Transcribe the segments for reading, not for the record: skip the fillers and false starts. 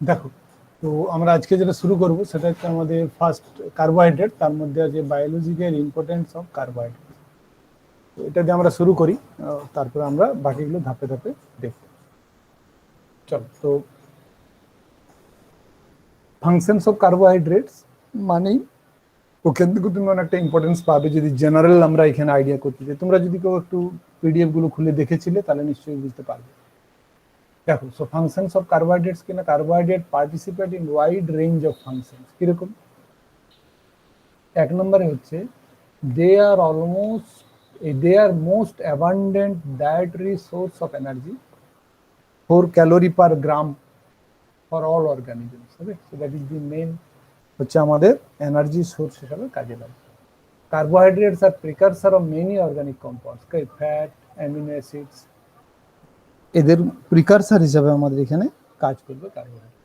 দেখো, তো আমরা আজকে যেটা শুরু করব সেটা হচ্ছে আমাদের ফার্স্ট কার্বোহাইড্রেট, তার মধ্যে আছে বায়োলজিক্যাল ইম্পর্টেন্স অফ কার্বোহাইড্রেট। তো এটা দিয়ে আমরা শুরু করি, তারপরে আমরা বাকিগুলো ধাপে ধাপে দেখব। চলো, তো ফাংশনস অফ কার্বোহাইড্রেটস মানেই ওখান থেকে তুমি অনেকটা ইম্পর্টেন্স পাবে যদি জেনারেল আমরা এখানে আইডিয়া করতে চাই। তোমরা যদি কেউ একটু পিডিএফ গুলো খুলে দেখেছিলে তাহলে নিশ্চয়ই বুঝতে পারবে। দেখো, সো ফাংশনস অফ কার্বোহাইড্রেটস কিনা, carbohydrate participate in wide range of functions. কিরকম? এক নম্বরে হচ্ছে they are most abundant dietary source of energy, 4 calorie per gram for all organisms. Okay, so that is the main হচ্ছে আমাদের energy source হিসাবে কাজে লাগে। Carbohydrates are precursor of many organic compounds, fat, amino acids, এদের precursor হিসাবে আমাদের এখানে কাজ করবে carbohydrate.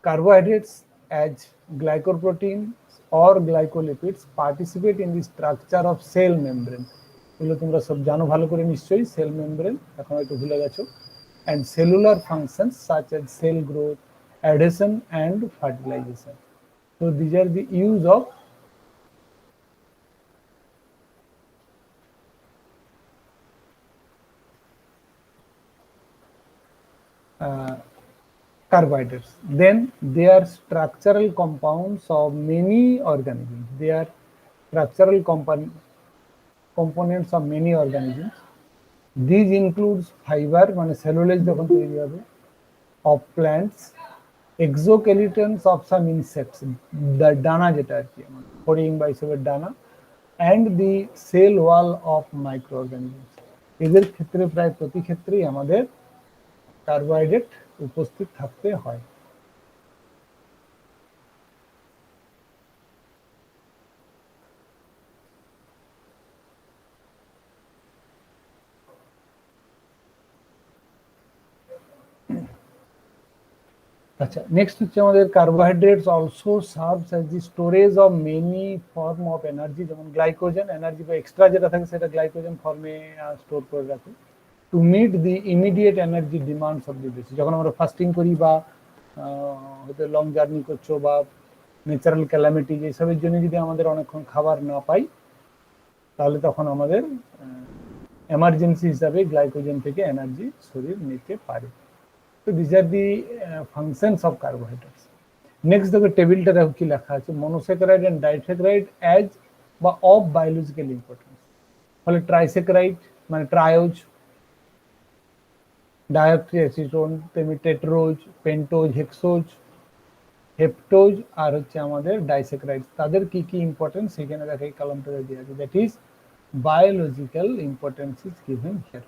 Carbohydrates as glycoproteins or glycolipids participate in the structure of cell membrane. এগুলো তোমরা সব জানো ভালো করে নিশ্চয়ই, সেল মেমব্রেন এখন হয়তো ভুলে গেছো। And cellular functions such as cell growth, adhesion and fertilization. So these are the use of carbohydrates. Then they are structural compounds of many organisms. They are structural components of many organisms. These includes fiber, মানে cellulose যখন তৈরি হবে, of plants, exoskeletons of some insects, the ডানা যেটা আর কি ফড়িং বা এসবের ডানা, and the cell wall of microorganisms. এদের ক্ষেত্রে প্রায় প্রতি ক্ষেত্রেই আমাদের কার্বোহাইড্রেট উপস্থিত থাকতে হয়। আচ্ছা, নেক্সট হচ্ছে আমাদের carbohydrates also serves as the storage of many form of energy, যেমন গ্লাইকোজেন, এনার্জি বা এক্সট্রা যেটা থাকে সেটা গ্লাইকোজেন ফর্মে স্টোর করে রাখে to meet the immediate energy demands of the body. যখন আমরা ফাস্টিং করি বা হয়তো লং জার্নি করছো বা ন্যাচারাল ক্যালামিটি, এইসবের জন্য যদি আমাদের অনেকক্ষণ খাবার না পাই তাহলে তখন আমাদের এমার্জেন্সি হিসাবে গ্লাইকোজেন থেকে এনার্জি শরীর নিতে পারে। So these are the functions of carbohydrates. Next দেখো টেবিলটা দেখো কি লেখা আছে, মনোস্যাকারাইড এন্ড ডাইস্যাকারাইড অ্যাজ বা অফ বায়োলজিক্যাল ইম্পর্টেন্স। ফলে ট্রাইস্যাকারাইড মানে ট্রায়োজ, ডাইঅক্সিঅ্যাসিটোন, তেমনি টেট্রোজ, পেন্টোজ, হেক্সোজ, হেপ্টোজ আর হচ্ছে আমাদের ডাইস্যাকারাইড। তাদের কি কি ইম্পর্টেন্স সেখানে দেখো এই কলমটাতে দেওয়া আছে, that is biological importance is given here.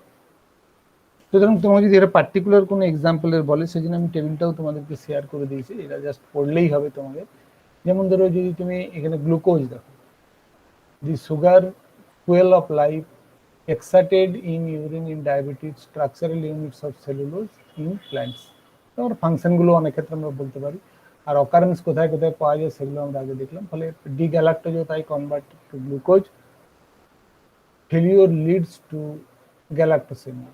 সুতরাং তোমাকে যদি এটা পার্টিকুলার কোনো এক্সাম্পলের বলে সেজন্য আমি টেবিলটাও তোমাদেরকে শেয়ার করে দিয়েছি, এটা জাস্ট পড়লেই হবে তোমাদের। যেমন ধরো যদি তুমি এখানে গ্লুকোজ দেখো, the sugar fuel of life, excreted in urine in diabetes, structural units of cellulose in plants. তোমার ফাংশনগুলো অনেক ক্ষেত্রে আমরা বলতে পারি। আর অকারেন্স কোথায় কোথায় পাওয়া যায় সেগুলো আমরা আগে দেখলাম। ফলে ডিগ্যালাক্টোজোজ convert to glucose, failure leads to galactosemia.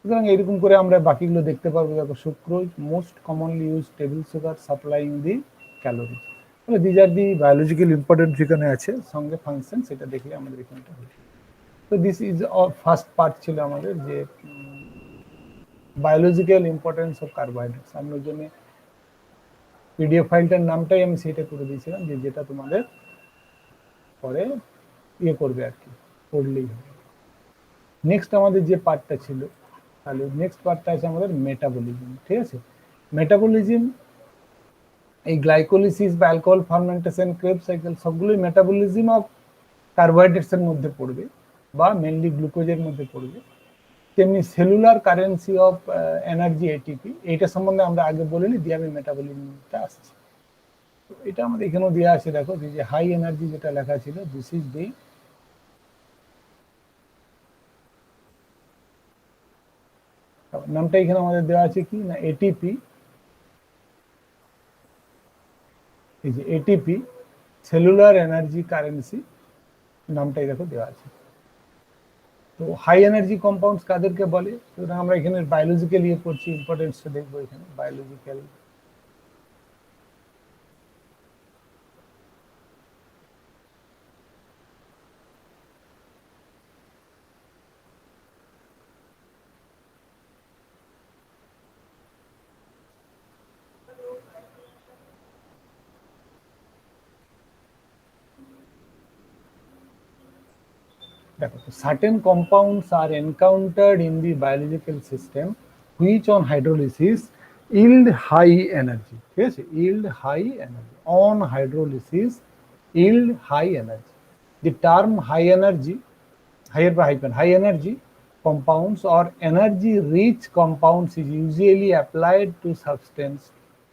সুতরাং এরকম করে আমরা বাকিগুলো দেখতে পারবো। দেখো sucrose most commonly use table sugar supplying the calories. তাহলে these are the biological important যেখানে আছে, সঙ্গে ফাংশন সেটা দেখলে আমাদের এখানটা হবে। তো দিস ইজ ফার্স্ট পার্ট ছিল আমাদের যে বায়োলজিক্যাল ইম্পর্টেন্স অফ কার্বোহাইড্রেটস। আমি ওই জন্য পিডিএফ ফাইলটার নামটাই আমি সেটা করে দিয়েছিলাম, যে যেটা তোমাদের পরে ইয়ে করবে আর কি, পড়লেই হবে। নেক্সট আমাদের যে পার্টটা ছিল, তাহলে নেক্সট পার্টটা আছে আমাদের মেটাবলিজম। ঠিক আছে, মেটাবলিজম এই গ্লাইকোলিসিস বা অ্যালকোহল ফার্মেন্টেশন, ক্রেবস সাইকেল সবগুলোই মেটাবলিজম অফ কার্বোহাইড্রেটস এর মধ্যে পড়বে বা মেনলি গ্লুকোজের মধ্যে পড়বে। তেমনি cellular currency of energy ATP, এইটা সম্বন্ধে আমরা আগে বলিনি, দিয়ে আমি মেটাবলিজমটা আসছি। এটা আমাদের এখানেও দেওয়া আছে, দেখো যে হাই এনার্জি যেটা লেখা ছিল, দিস ইজ দি নামটা এখানে আমাদের দেওয়া আছে কি না এটিপি। এই যে এটিপি সেলুলার এনার্জি কারেন্সি নামটাই দেখো দেওয়া আছে। তো হাই এনার্জি কম্পাউন্ডস কাদেরকে বলে? সুতরাং আমরা এখানে বায়োলজিক্যাল ইয়ে পড়ছি, ইম্পর্টেন্সটা দেখবো এখানে biological. Certain compounds are encountered in the biological system which on hydrolysis yield high energy. Yes, yield high energy. On hydrolysis yield high energy. The term high energy, higher by hyphen, high energy compounds or energy rich compounds is usually applied to substance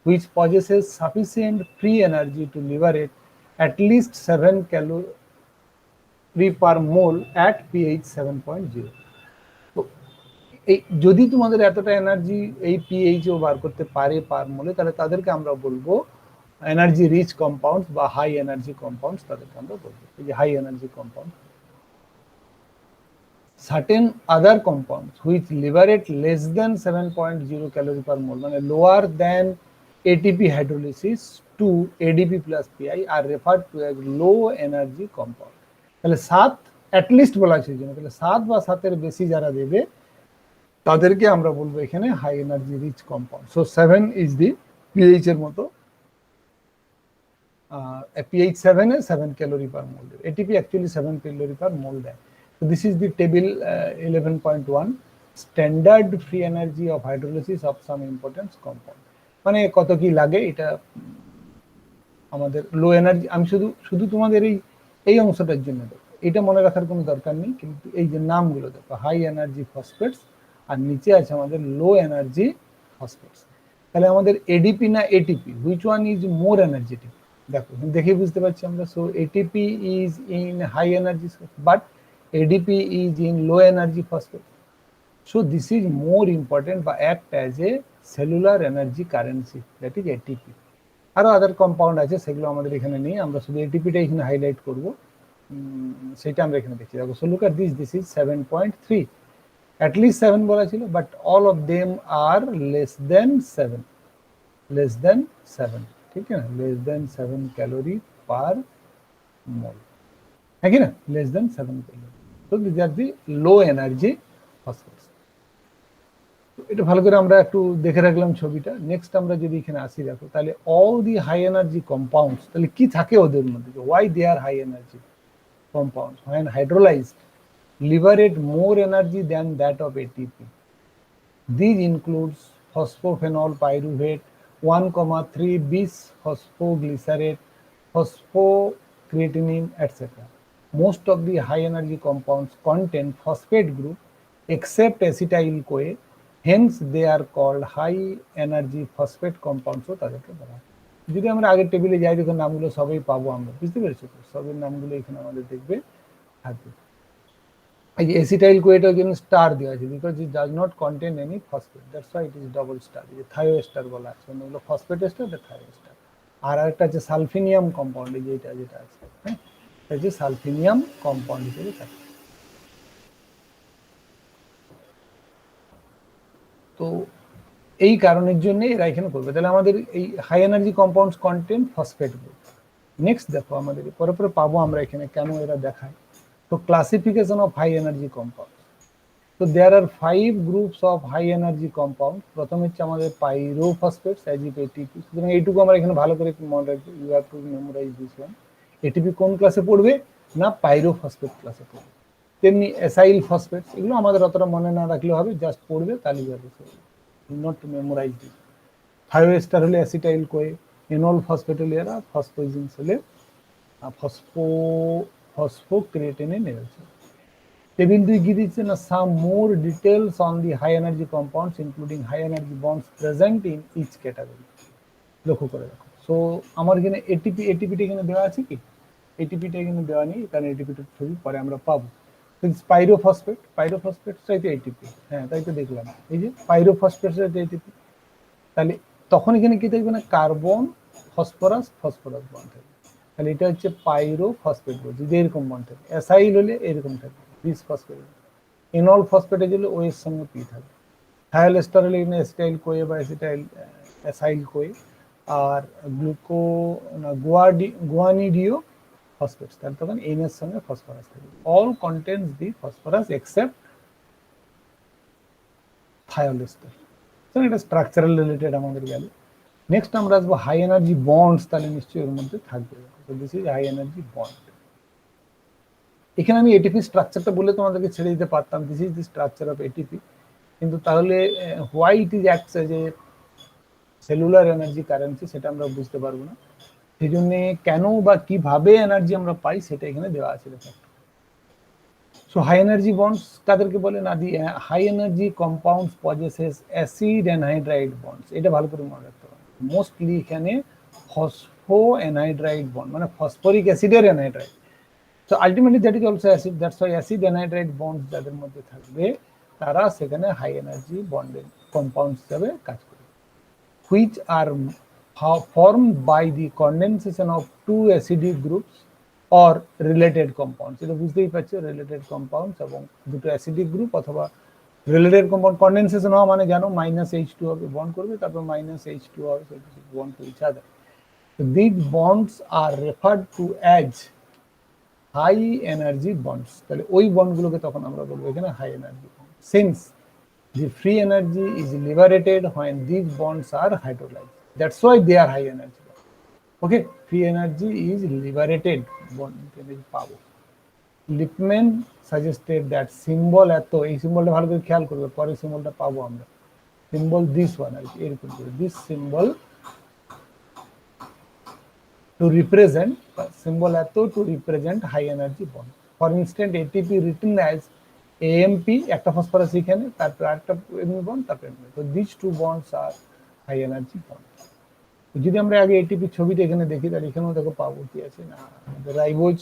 which possesses sufficient free energy to liberate at least 7 calories per mole at pH 7.0। তো এই যদি তোমাদের এতটা energy এই পিএইচও বার করতে পারে পার মোলে, তাহলে তাদেরকে আমরা বলবো এনার্জি রিচ কম্পাউন্ডস বা হাই এনার্জি কম্পাউন্ডস, তাদেরকে আমরা বলবো এই যে high energy compound. Certain other compounds which liberate less than 7.0 calorie per mole, মানে lower than ATP hydrolysis to ADP plus Pi are referred to as low energy compound. তাহলে 7 at least বলা আছে জন্য, তাহলে 7 বা 7-এর বেশি যারা দেবে তাদেরকে আমরা বলবো এখানে high energy rich compound. So 7 is the pH এর মতো, পিএইচ 7 এ 7 ক্যালোরি পার মোল দেবে, এটিপি অ্যাকচুয়ালি 7 ক্যালোরি পার মোল দেয়। So this is the table 11.1 standard free energy of hydrolysis of some importance compound, মানে কত কি লাগে এটা আমাদের লো এনার্জি। আমি শুধু শুধু তোমাদের এই অংশটার জন্য দেবো, এটা মনে রাখার কোনো দরকার নেই, কিন্তু এই যে নামগুলো দেখো হাই এনার্জি ফসফেটস আর নিচে আছে আমাদের লো এনার্জি ফসফেটস। তাহলে আমাদের এডিপি না ATP, which one is more energetic? দেখো দেখে বুঝতে পারছি আমরা। So ATP is in high energy but ADP is in low energy phosphate. So this is more important বা act as a cellular energy currency, that is ATP. আরো আদার compound আছে, সেগুলো আমাদের এখানে নেই, আমরা শুধু এটিপিটা এখানে হাইলাইট করব, সেটা আমরা এখানে দেখছি। দেখো so look at this is 7.3, at least 7 বলা ছিল, but all of them are less than 7, less than 7, ঠিক আছে না, লেস দেন 7 ক্যালোরি পার মোল, है कि ना, लेस देन 7 कैलोरी। तो these are the low energy phosphorus। এটা ভালো করে আমরা একটু দেখে রাখলাম ছবিটা। নেক্সট আমরা যদি এখানে আসি, দেখো তাহলে all the high energy compounds, তাহলে কি থাকে ওদের মধ্যে, why they are high energy compounds when hydrolyzed liberate more energy than that of ATP. These includes phosphophenol pyruvate, 1,3 bis phosphoglycerate, phosphocreatinine, etc. Most of the high energy compounds contain phosphate group except acetyl CoA, hence they are called high energy phosphate compounds ও তাদেরকে বলা হয়। যদি আমরা আগের টেবিলে যাই, দেখো নামগুলো সবই পাবো আমরা, বুঝতে পেরেছো তো, সবের নামগুলো এখানে আমাদের দেখবে থাকবে। এই এসিটাইল কোয়েটার জন্য স্টার দেওয়া আছে because it does not contain any phosphate, that's why it is double star. এই যে থাইও এস্টার বলা আছে, ওগুলো ফসফেট এস্টার, এটা থাইও এস্টার। আর একটা আছে সালফিনিয়াম কম্পাউন্ড, এই যে এটা যেটা আছে, হ্যাঁ, এটা হচ্ছে সালফিনিয়াম কম্পাউন্ড হিসেবে থাকে। তো এই কারণের জন্য এরা এখানে করবে। তাহলে আমাদের এই high energy compounds contain phosphate group. Next দেখো আমাদের পরে পরে পাবো আমরা এখানে কেন এরা দেখায়। তো classification of high energy compound. তো there are 5 groups of high energy compound. প্রথম হচ্ছে আমাদের পাইরোফসফেটস, অ্যাজ ইফ এটিপি। সুতরাং এইটুকু আমরা এখানে ভালো করে মনে রাখবো, you have to memorise this one. ATP কোন ক্লাসে পড়বে না, পাইরোফসফেট ক্লাসে পড়বে। তেমনি অ্যাসাইল ফসফেটস, এগুলো আমাদের অতটা মনে না রাখলে হবে, জাস্ট পড়বে তাহলেই হবে, নট টু মেমোরাইজ দিস। থায়োএস্টার হলে অ্যাসিটাইল কোয়ে, এনল ফসফেট হলে এরা, ফসফোইজিনস হলে ফসফোক্রিয়েটিনে নেমেছে। Table 2 give us some more details on the high energy compounds including high energy bonds present in each category. লক্ষ্য করে দেখো। সো আমার এখানে এটিপিটা এখানে দেওয়া আছে কি, এটিপিটা এখানে দেওয়া নেই, কারণ এটিপিটার ছবি পরে আমরা পাবো। পাইরোফসফেট চাইতে এটিপি, হ্যাঁ তাই তো দেখলাম, এই যে পাইরোফসফেট চাইতে এটিপি। তাহলে তখন এখানে কি থাকবে না, কার্বন ফসফরাস বন্ড থাকবে। তাহলে এটা হচ্ছে পাইরোফসফেট বলছি, যে এরকম বন্ড থাকবে। অ্যাসাইল হলে এরকম থাকবে, বিস ফসফেট। এনল ফসফেটেজ হলে ও এর সঙ্গে পি থাকবে। থায়াল এস্টার হলে এখানে অ্যাসিটাইল কোয়ে বা অ্যাসাইল কোয়ে। আর গুয়ানিডিও ফসফেটস, তাহলে তখন এন এর সঙ্গে ফসফরাস থাকবে। অল কন্টেন্টস দি ফসফরাস এক্সেপ্ট থায়াল এস্টার। এটা স্ট্রাকচারাল রিলেটেড আমাদের গেল। নেক্সট আমরা আসবো হাই এনার্জি বন্ডস, তাহলে নিশ্চয়ই এর মধ্যে থাকবে। This is high energy bond. এখানে আমি এটিপি স্ট্রাকচারটা বলে তোমাদেরকে ছেড়ে দিতে পারতাম, this is the structure of ATP, কিন্তু তাহলে why it is acts as a cellular energy currency সেটা আমরা বুঝতে পারবো না। সেই জন্য কেন বা কিভাবে এনার্জি আমরা পাই সেটা এখানে দেওয়া আছে দেখো। সো হাই এনার্জি বন্ডস কাদেরকে বলে না, the high energy compounds possesses acid anhydride bonds. এটা ভালো করে মনে রাখতে হবে। মোস্টলি এখানে ফসফো অ্যানহাইড্রাইড বন্ড, মানে ফসফরিক অ্যাসিডের অ্যানহাইড্রাইড। তো ultimately that is also acid, that's why acid anhydride bond যাদের মধ্যে থাকবে তারা সেখানে হাই এনার্জি বন্ডের কম্পাউন্ড হিসাবে কাজ করে, which are formed by the condensation of two acidic groups or related compounds. এটা বুঝতেই পারছো, রিলেটেড কম্পাউন্ডস এবং দুটো অ্যাসিডিক গ্রুপ অথবা রিলেটেড কম্পাউন্ড। কন্ডেনসেশন হওয়া মানে জানো -H2 হবে, বন্ড করবে, তারপর -H2 হবে, bond to each other. These bonds are referred to as high energy bonds. তাহলে ওই বন্ডগুলোকে তখন আমরা বলবো এখানে high energy bond. Since the free energy is liberated when these bonds are hydrolyzed, that's why they are high energy. Okay, free energy is liberated bond পাবো। Lippmann suggested that symbol, এত এই সিম্বলটা ভালো করে খেয়াল করবে, পরে সিম্বলটা পাবো আমরা। সিম্বল দিস ওয়ান আর কি, এরকম করে this symbol to represent, symbol এত to represent high energy bond. For instance, ATP written as AMP, একটা ফসফরাস এখানে, তারপর একটা এমনি বন্ড, তারপর এমনি। তো this two bonds are high energy bond. যদি আমরা আগে এটিপি ছবিটা এখানে দেখি, তাহলে এখানেও দেখো পাবো কি আছে না, রাইবোজ,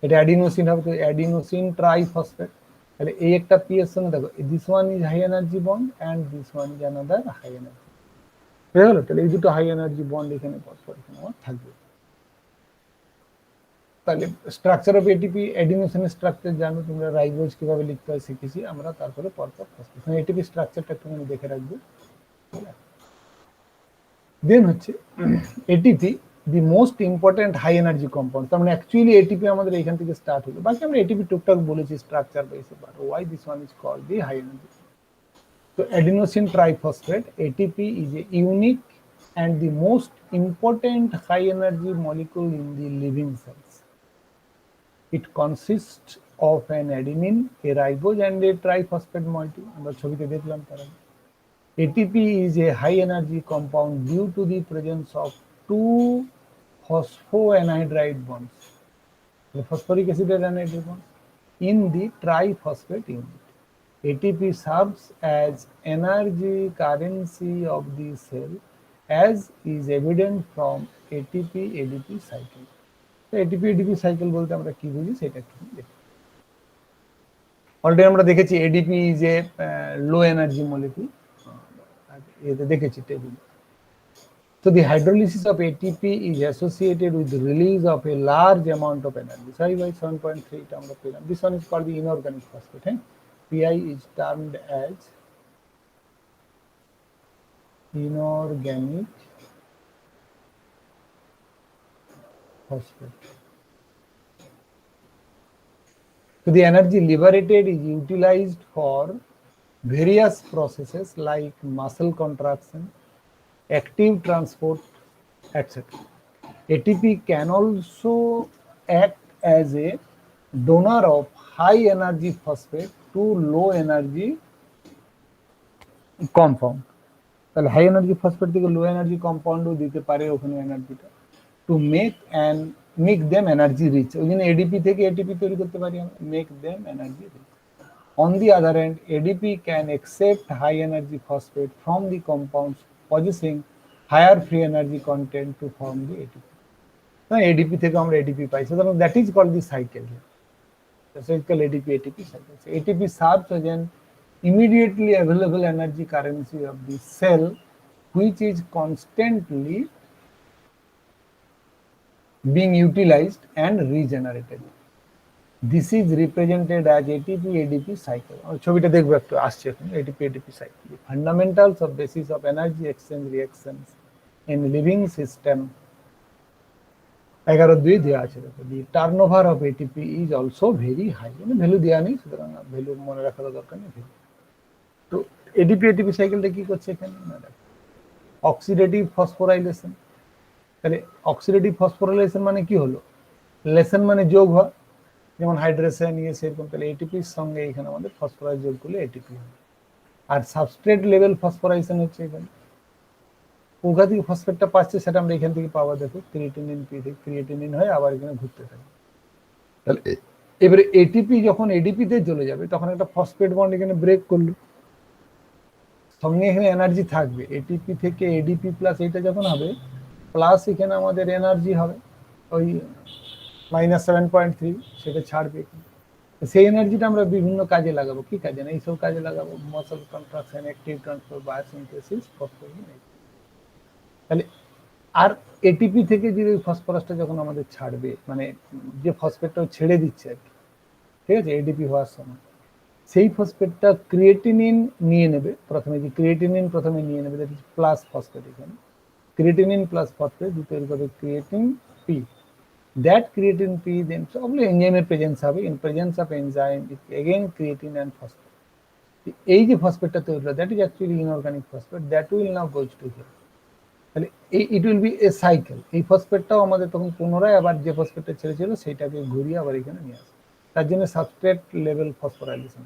এটা অ্যাডিনোসিন হবে, তো অ্যাডিনোসিন ট্রাইফসফেট। তাহলে এই একটা পি এর সঙ্গে দেখো, this one is high energy bond and this one is another high energy. হয়ে গেল? তাহলে এই দুটো হাই এনার্জি বন্ড এখানে পরপর এখানে আমার থাকবে। তাহলে স্ট্রাকচার অফ এটিপি, অ্যাডিনোসিনের স্ট্রাকচার জানো তোমরা, রাইবোজ কিভাবে লিখতে হয় শিখেছি আমরা, তারপরে পরপর এটিপি স্ট্রাকচারটা একটুখানি দেখে রাখবো। দেন হচ্ছে ATP the most important high energy compound. তার মানে অ্যাকচুয়ালি এটিপি আমাদের এখান থেকে স্টার্ট হলো, বাকি আমরা এটিপি টুকটাক বলেছি স্ট্রাকচার বেসে, but why this one is called the high energy. So adenosine triphosphate, ATP, is a unique and the most important high energy molecule in the living cells. It consists of an adenine, a ribose and a triphosphate moiety. আমরা ছবিতে দেখলাম তার আগে। ATP is a high energy compound due to the presence of two phosphoanhydride bonds, the phosphoric acid anhydride bonds, in the triphosphate unit. ATP serves as energy currency of the cell, as is evident from ATP ADP cycle. তো ATP ADP cycle বলতে আমরা কি বুঝি সেটা একটু দেখি। Already আমরা দেখেছি এডিপি যে লো এনার্জি মলিকিউল, এতে দেখেছি table. So the hydrolysis of ATP is associated with the release of a large amount of energy. Sorry, by 7.3 term of freedom. This one is called the inorganic phosphate. Eh? PI is termed as inorganic phosphate. So the energy liberated is utilized for various processes like muscle contraction, active transport, etc. ATP can also act as a donor of high energy phosphate to low energy compound. তাহলে high energy phosphate থেকে low energy কম্পাউন্ডও দিতে পারে ওখানে এনার্জিটা, to make them energy rich. ওই জন্য ADP থেকে এটিপি তৈরি করতে পারি আমরা, make them energy rich. On the other hand, ADP can accept high energy phosphate from the compounds possessing higher free energy content to form the ATP. ADP থেকে আমরা ADP পাই, সুতরাং that is called the cycle. So it's called ADP ATP cycle. So ATP serves as an immediately available energy currency of the cell, which is constantly being utilized and regenerated. This is represented as ATP ADP cycle. ছবিটা দেখবো একটু, আসছে এখন ATP ADP cycle. The fundamentals of basis of energy exchange reactions in living system 11.2 দেওয়া আছে। The turnover of ATP is also very high. মানে value দেওয়া নেই, সুতরাং ভ্যালু মনে রাখার দরকার নেই। তো ADP ATP সাইকেলটা কি করছে এখানে, অক্সিডেটিভ ফসফোরাইলেশন। তাহলে অক্সিডেটিভ ফসফোরাইলেশন মানে কি হলো, লেশন মানে যোগ হওয়া, যেমন হাইড্রেশন ইয়ে সেরকম। তাহলে এটিপির সঙ্গে এখানে আমাদের ফসফরাস যোগ করলে এটিপি হবে। আর সাবস্ট্রেট লেভেল ফসফোরাইলেশন হচ্ছে এখানে, কোথা থেকে ফসফেটটা পাচ্ছে সেটা আমরা এখান থেকে পাওয়া, দেখো ক্রিয়েটিনিন পি থেকে ক্রিয়েটিনিন হয় আবার এখানে ঘুরতে থাকে। তাহলে এবারে এটিপি যখন এডিপিতে চলে যাবে তখন একটা ফসফেট বন্ড এখানে ব্রেক করলো, সঙ্গে এখানে এনার্জি থাকবে। এটিপি থেকে এডিপি প্লাস এটা যখন হবে, প্লাস এখানে আমাদের এনার্জি হবে ওই -7.3, সেটা ছাড়বে। সেই এনার্জিটা আমরা বিভিন্ন কাজে লাগাবো। কি কাজে না, এইসব কাজে লাগাবো, muscle contraction, active transfer, biosynthesis, phosphorylation. তাহলে আর এটিপি থেকে যে ফসফরাসটা যখন আমাদের ছাড়বে, মানে যে ফসফেটটা ছেড়ে দিচ্ছে আর কি, ঠিক আছে, এডিপি হওয়ার সময়, সেই ফসফেটটা ক্রিয়েটিনিন নিয়ে নেবে প্রথমে। যে ক্রিয়েটিনিন প্রথমে নিয়ে নেবে, দ্যাট ইজ প্লাস ফসফেট। এখানে ক্রিয়েটিনিন প্লাস ফসফেট তৈরি করবে creatine P. That creatine P then probably enzyme presence হবে, in presence of enzyme it again creatine and phosphate. এই যে ফসফেটটা তৈরি হলো, that is actually inorganic phosphate, that will now goes to here. তাহলে it will be a cycle. এই ফসফেটটাও আমাদের তখন পুনরায় আবার যে ফসফেটটা ছেড়েছিল সেইটাকে ঘুরিয়ে আবার এখানে নিয়ে আসে, তার জন্য substrate level phosphorylation.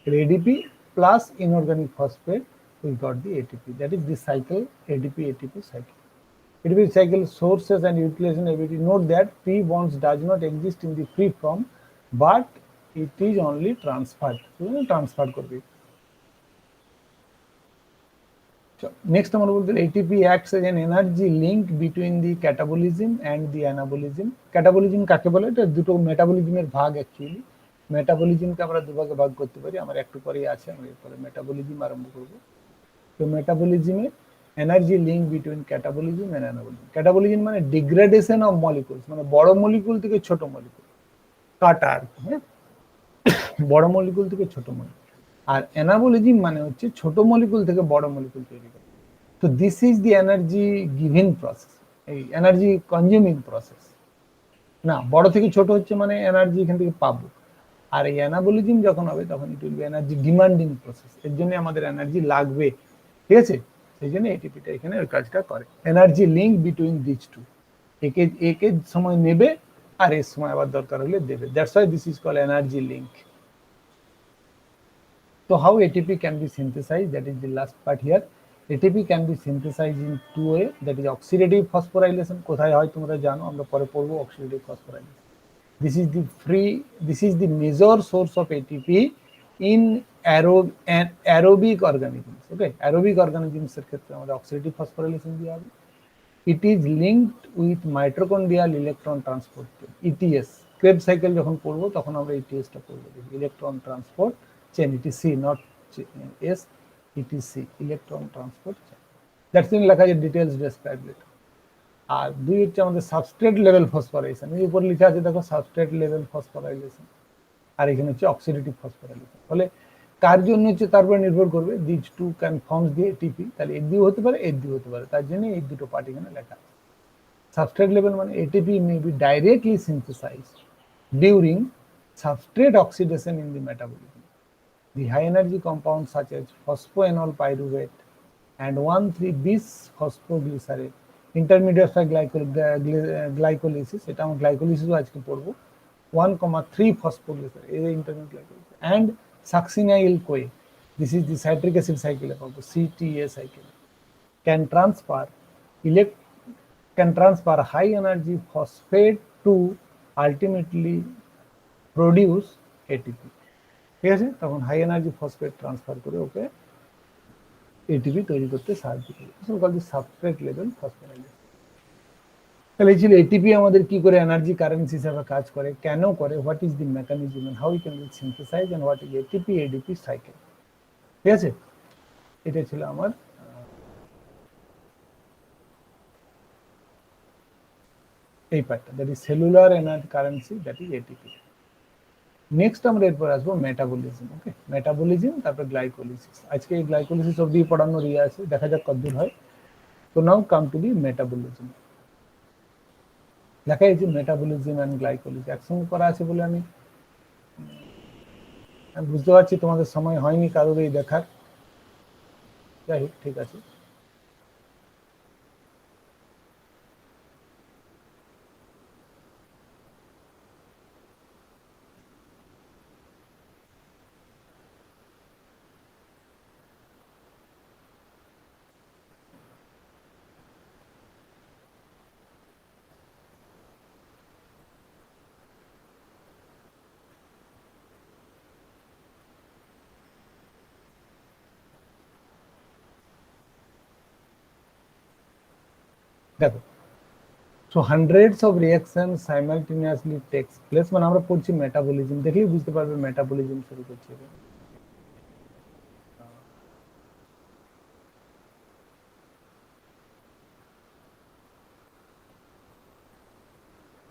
ADP plus inorganic phosphate we got the ATP. That is the cycle, ADP ATP cycle. ATP cycle sources and utilization ability. Note that P bonds does not exist in the free form, but it is only transferred. Transfer করবে। Next আমরা বলতে ATP acts as an energy link between the catabolism and the anabolism. Catabolism কাকে বলে? এটা দুটো মেটাবলিজমের ভাগ actually. মেটাবলিজমকে আমরা দুভাগে ভাগ করতে পারি, আমার একটু পরেই আছে, আমরা এরপরে মেটাবলিজম আরম্ভ করব। তো মেটাবলিজমে energy link between catabolism and anabolism. Catabolism মানে ডিগ্রেডেশন অফ মলিকুলস, মানে বড় মলিকুল থেকে ছোট মলিকুল কাটা আর কি, হ্যাঁ, বড় মলিকুল থেকে ছোট মলিকুল। আর অ্যানাবলিজম মানে হচ্ছে ছোট মলিকুল থেকে বড় মলিকুল তৈরি করা। তো this is the energy giving process, এই এনার্জি কনজিউমিং প্রসেস না। বড় থেকে ছোট হচ্ছে মানে এনার্জি এখান থেকে পাবো। আর এই অ্যানাবলিজম যখন হবে তখন it will be energy demanding process, এর জন্য আমাদের এনার্জি লাগবে, ঠিক আছে। সেই জন্য এটিপিটা এখানে ওই কাজটা করে, energy link between this two. একে সময় নেবে আর এর সময় আবার দরকার হলে দেবে, that's why this is called energy link. So how ATP can be synthesized, that is the last part here. ATP can be synthesized in two way, that is oxidative phosphorylation, কোথায় হয় তোমরা জানো, আমরা পরে পড়বো oxidative phosphorylation. This is the major source of ATP in aerobic organisms. Okay, aerobic organisms এর ক্ষেত্রে আমাদের oxidative phosphorylation দিয়ে হবে। It is linked with mitochondrial electron transport, ETS. Krebs cycle যখন পড়বো তখন আমরা ইটিএসটা পড়বো, electron transport chain, ETC, not S, ETC, electron transport chain. That's mean লেখা আছে ডিটেলস ডেসক্রাইব লেটার। আর দুই হচ্ছে আমাদের সাবস্ট্রেট লেভেল ফসফোরাইলেশন, এই উপর লেখা আছে দেখো সাবস্ট্রেট লেভেল ফসফোরাইলেশন, আর এখানে হচ্ছে অক্সিডেটিভ ফসফোরাইলেশন। ফলে কার জন্য হচ্ছে তারপরে নির্ভর করবে, দিজ টু ক্যান ফর্মস দিয়ে এটিপি, তাহলে এর দিয়েও হতে পারে এর দিয়েও হতে পারে, তার জন্য এই দুটো পার্ট এখানে লেখা আছে। সাবস্ট্রেট লেভেল মানে ATP may be directly synthesized during substrate oxidation in the metabolism. The high energy compounds such as phosphoenol pyruvate and 1,3-bis phosphoglycerate, intermediate for glycolysis, এটা আমরা গ্লাইকোলিসিস আজকে পড়বো, 1,3 phosphoglycerate is intermediate glycolysis, and succinyl CoA, this is the citric acid cycle, CTA cycle, can transfer high energy phosphate to ultimately produce ATP, ঠিক আছে? তখন high energy phosphate transfer করে ওকে ATP তৈরি করতে সাহায্য করে, সাবস্ট্রেট লেভেল ফসফোরাইলেশন। তাহলে এই ছিল এটিপি আমাদের কি করে এনার্জি কারেন্সি হিসাবে কাজ করে, কেন করে, what is the mechanism and how it can be synthesised and what is ATP ADP cycle, ঠিক আছে? এটা ছিল আমার এই পার্টটা, that is cellular energy currency, that is ATP. Next আমরা এরপর আসবো মেটাবলিজম। ওকে, মেটাবলিজম তারপর গ্লাইকোলিসিস। আজকে এই গ্লাইকোলিসিস অবধি পড়ানোর ইয়ে আছে, দেখা যাক কতদূর হয়। তো নাও কাম টু দি মেটাবলিজম। লেখা হয়েছে মেটাবলিজম অ্যান্ড গ্লাইকোলিসিস, একসঙ্গে করা আছে বলে আমি বুঝতে পারছি তোমাদের সময় হয়নি কারোর এই দেখার, যাই হোক ঠিক আছে। দেখো, so hundreds of reactions simultaneously takes place, মানে আমরা পড়ছি মেটাবলিজম, দেখলেই বুঝতে পারবে মেটাবলিজম শুরু করছে।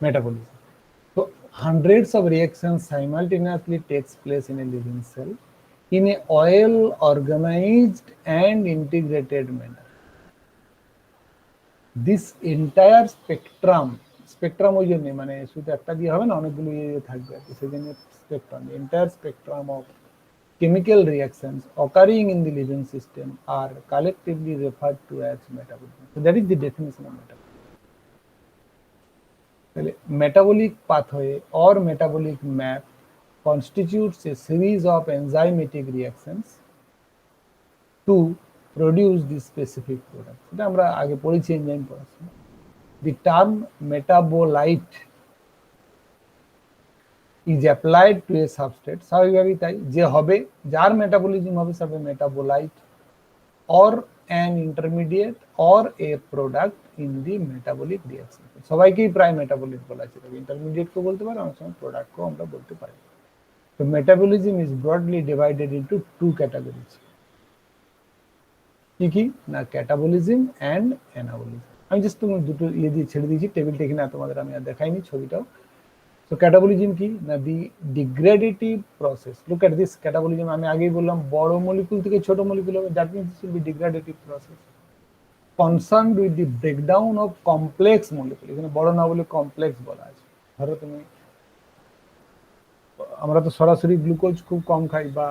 Metabolism. So hundreds of reactions simultaneously takes place in a living cell in a well organized and integrated manner. This entire spectrum ওই জন্য মানে শুধু একটা দিয়ে হবে না, অনেকগুলো ইয়ে থাকবে আর কি, সেজন্য spectrum, entire spectrum of chemical reactions occurring in the living system are collectively referred to as metabolism. So that is the definition of metabolism. Metabolic pathway or metabolic map constitutes a series of enzymatic reactions to produce the specific product. এটা আমরা আগে পড়েছি enzyme পড়াশোনা। The term metabolite is applied to a substrate, স্বাভাবিকভাবেই তাই, যে হবে যার মেটাবলিজম হবে সবে metabolite, or an intermediate or a product in the metabolic reaction. সবাইকেই প্রায় মেটাবলিট বলা আছে, তবে ইন্টারমিডিয়েট কেও বলতে পারে, অনেক সময় প্রোডাক্টকেও আমরা বলতে পারি। তো metabolism is broadly divided into two categories, কি কি না, ক্যাটাবলিজম অ্যান্ড অ্যানাবলিজম। আমি জাস্ট তুমি দুটো ইয়ে দিয়ে ছেড়ে দিয়েছি, টেবিলটা এখানে তোমাদের আমি আর দেখাইনি ছবিটাও। So catabolism কি না, the degradative process. Look at this catabolism, আমি আগেই বললাম বড় মলিকিউল থেকে ছোট মলিকিউল হবে, that means this will be degradative process concerned with the breakdown of complex molecule। এখানে বড় না বলে কমপ্লেক্স বলা আছে। ধরো তুমি, আমরা তো সরাসরি গ্লুকোজ খুব কম খাই বা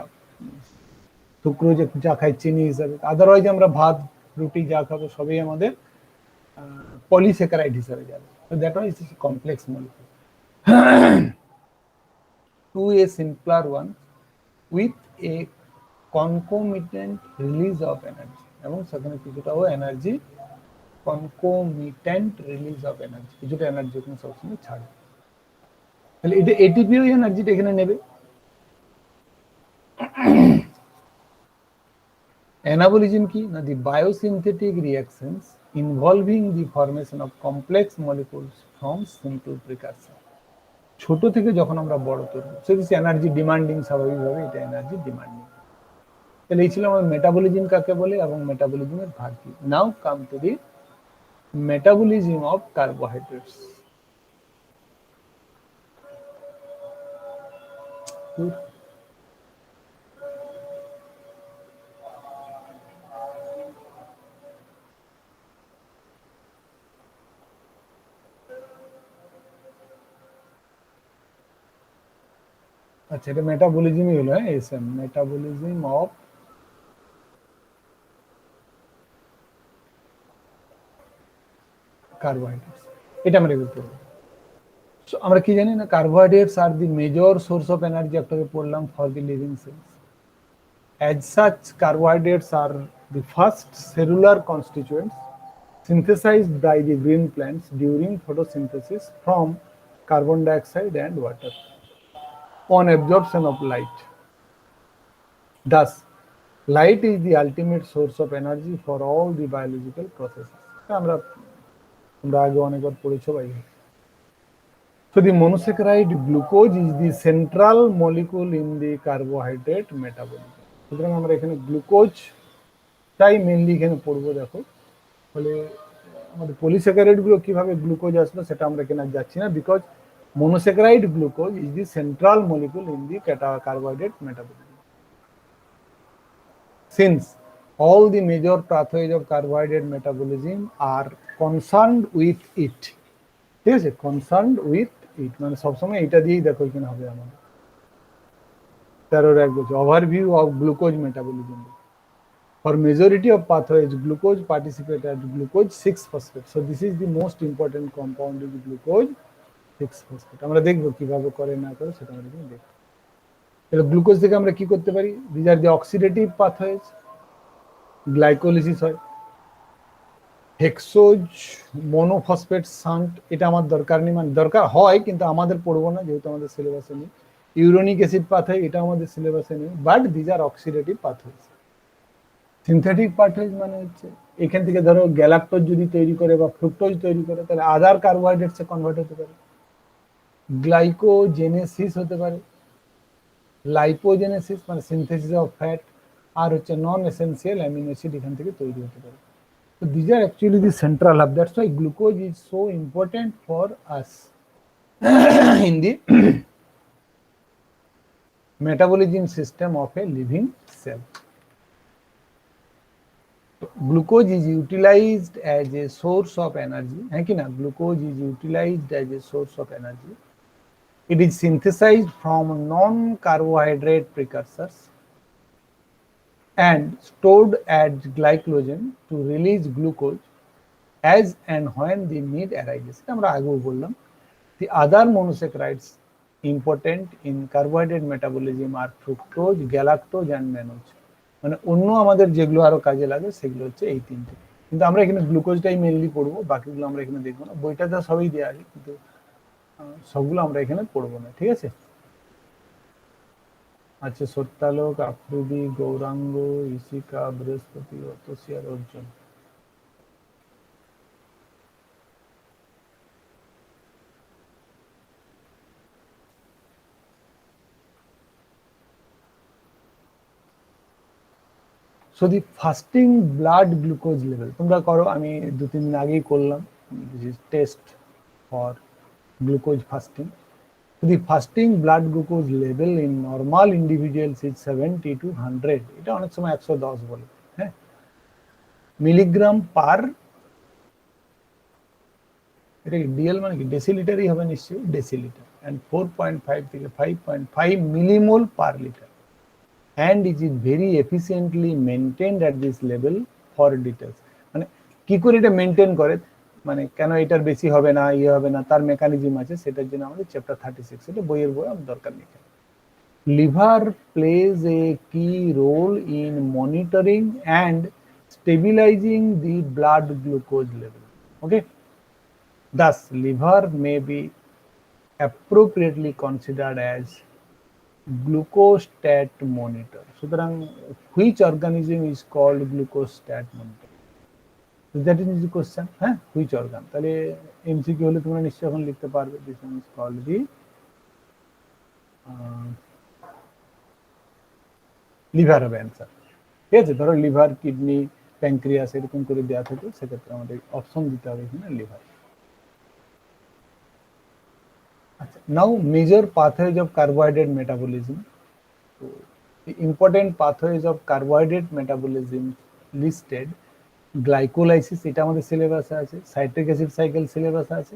সুক্রোজ যা খাই চিনি হিসাবে, আদারওয়াইজ আমরা ভাত রুটি যা খাবো সবই আমাদের পলিস্যাকারাইড হিসাবে যাবে। So that one is a complex molecule to a simpler one with a concomitant release of energy, এবং সেখানে কিছুটাও energy, concomitant release of energy, কিছুটা এনার্জি ওখানে সবসময় ছাড়ে। তাহলে এটা এটিপি ওই এনার্জিটা এখানে নেবে। অ্যানাবলিজম কি না, the biosynthetic reactions involving the formation of complex molecules from simple precursor. ছোট থেকে যখন আমরা বড় করব, সেটা এনার্জি ডিমান্ডিং, স্বাভাবিকভাবে এটা এনার্জি ডিমান্ডিং। তাহলে এই ছিল আমার মেটাবলিজম কাকে বলে এবং মেটাবলিজমের ভাগ কি। Now come to the metabolism of carbohydrates. আচ্ছা, এটা মেটাবলিজমই হলো, হ্যাঁ, এসএম, মেটাবলিজম অফ কার্বোহাইড্রেটস, এটা আমরা এগুলো পড়বো। আমরা কি জানি না, কার্বোহাইড্রেটস আর the major source of energy, একটাকে পড়লাম, for the living cells. As such, carbohydrates are the first cellular constituents synthesized by the green plants during photosynthesis from carbon dioxide and water on absorption of light. Thus, light is the ultimate source of energy for all the biological processes. আমরা আগে অনেকবার পড়েছো ভাই। So the monosaccharide glucose is the central molecule in the carbohydrate metabolism. সুতরাং আমরা এখানে গ্লুকোজটাই mainly এখানে পড়বো। দেখো, ফলে আমাদের পলিস্যাকারাইড গুলো কিভাবে গ্লুকোজ আসলো সেটা আমরা এখানে যাচ্ছি না, because monosaccharide glucose is the central molecule in the carbohydrate metabolism. Since all the major pathways of carbohydrate metabolism are concerned with it, ঠিক আছে, concerned with it মানে সবসময় এটা দিয়েই দেখো এখানে হবে আমাদের 13 বলছে overview of glucose metabolism. For majority of pathways, glucose participate at glucose 6-phosphate. So this is the most important compound is glucose 6-phosphate. আমরা দেখবো কিভাবে করে না করে সেটা আমরা দেখবো। তাহলে গ্লুকোজ থেকে আমরা কি করতে পারি? These are the oxidative pathways. Glycolysis হয়, হেক্সোজ মনোফসফেট শান্ট, এটা আমার দরকার নেই, মানে দরকার হয় কিন্তু আমাদের পড়বো না যেহেতু আমাদের সিলেবাসে নেই। ইউরোনিক অ্যাসিড পাথওয়ে, এটা আমাদের সিলেবাসে নেই, but these are oxidative pathways. Synthetic pathways মানে হচ্ছে এখান থেকে ধরো গ্যালাক্টোজ যদি তৈরি করে বা ফ্রুক্টোজ তৈরি করে, তাহলে আদার কার্বোহাইড্রেটসে কনভার্ট হতে পারে। গ্লাইকোজেনেসিস হতে পারে, লাইপোজেনেসিস মানে সিনথেসিস অফ ফ্যাট, আর হচ্ছে নন এসেন্সিয়াল অ্যামিনো অ্যাসিড এখান থেকে তৈরি হতে পারে। So these are actually the central hub. That's why glucose is so important for us in the metabolism system of a living cell. So glucose is utilized as a source of energy. Glucose is utilized as a source of energy. It is synthesized from non-carbohydrate precursors and stored as glycogen to release glucose as and when the need arises. আমরা আগেও বললাম, the other monosaccharides important in carbohydrate metabolism are fructose, galactose and mannose. মানে অন্য আমাদের যেগুলো আরো কাজে লাগে সেগুলো হচ্ছে এই তিনটে, কিন্তু আমরা এখানে গ্লুকোজটাই মেনলি পড়বো, বাকিগুলো আমরা এখানে দেখবো না। বইটাতে সবই দেওয়া আছে কিন্তু সবগুলো আমরা এখানে পড়বো না, ঠিক আছে। আচ্ছা, সত্যালোক, আফ্রিদি, গৌরাঙ্গ, ইশিকা, বৃহস্পতি, অতসী আর Arjun. So the fasting blood glucose level তোমরা করো, আমি 2-3 দিন আগেই করলাম test for glucose fasting. So the fasting blood glucose level in normal individuals is 70 to 100, এটা অনেক সময় 110 বলে, হ্যাঁ, মিলিগ্রাম পার, এটা ডিএল মানে কি ডেসিলিটারই হবে নিশ্চয়ই, ডেসিলিটার, and 4.5 থেকে 5.5 millimole per litre, and it is very efficiently maintained at this level for details. মানে কি করে এটা মেনটেন করে, মানে কেন এটার বেশি হবে না, হবে না, তার মেকানিজম আছে, সেটার জন্য আমাদের চ্যাপ্টার 36, এটা বইয়ের বই, আমার দরকার নেই। Liver plays a key role in monitoring and stabilising the blood glucose level. Okay, thus liver may be appropriately considered as glucostat monitor. সুতরাং which organism is called glucostat monitor? That is the question, হ্যাঁ, which organ? তাহলে MCQ হলে তোমরা নিশ্চয়ই এখন লিখতে পারবে, this one is called the liver হবে অ্যান্সার। ঠিক আছে, ধরো লিভার, কিডনি, প্যানক্রিয়াস এরকম করে দেওয়া থাকে, সেক্ষেত্রে আমাদের অপশন দিতে হবে এখানে লিভার। আচ্ছা, now major pathways of carbohydrate metabolism. তো important pathways of carbohydrate metabolism listed, glycolysis এটা আমাদের সিলেবাসে আছে, সাইট্রিক অ্যাসিড সাইকেল সিলেবাসে আছে,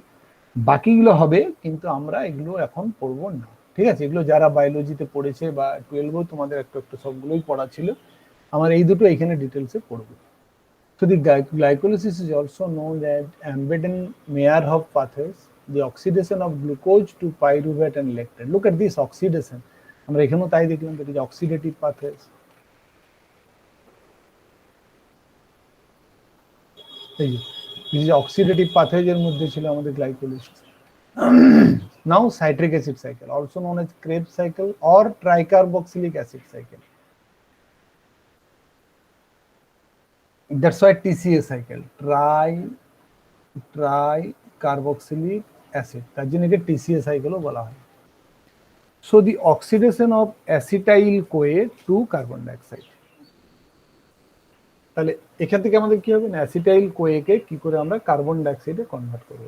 বাকিগুলো হবে কিন্তু আমরা এগুলো এখন পড়বো না। ঠিক আছে, এগুলো যারা বায়োলজিতে পড়েছে বা 12 তোমাদের একটু একটু সবগুলোই পড়া ছিল, আমার এই দুটো এখানে ডিটেলসে পড়বো। So the glycolysis is also known as Embeden-Meyerhof pathways, the oxidation of glucose to pyruvate and lactate. Look at this oxidation. আমরা এখানেও তাই দেখলাম, that is oxidative pathways. এই যে this is oxidative pathways এর মধ্যে ছিল আমাদের glycolysis. Now citric acid cycle, also known as Krebs cycle or tricarboxylic acid cycle. That's why TCA cycle, tricarboxylic acid, তার জন্য একে TCA সাইকেলও বলা হয়। So the oxidation of acetyl CoA to carbon dioxide, তাহলে এখান থেকে আমাদের কি হবে না, অ্যাসিটাইল কোয়ে কে কি করে আমরা কার্বন ডাইঅক্সাইডে কনভার্ট করব।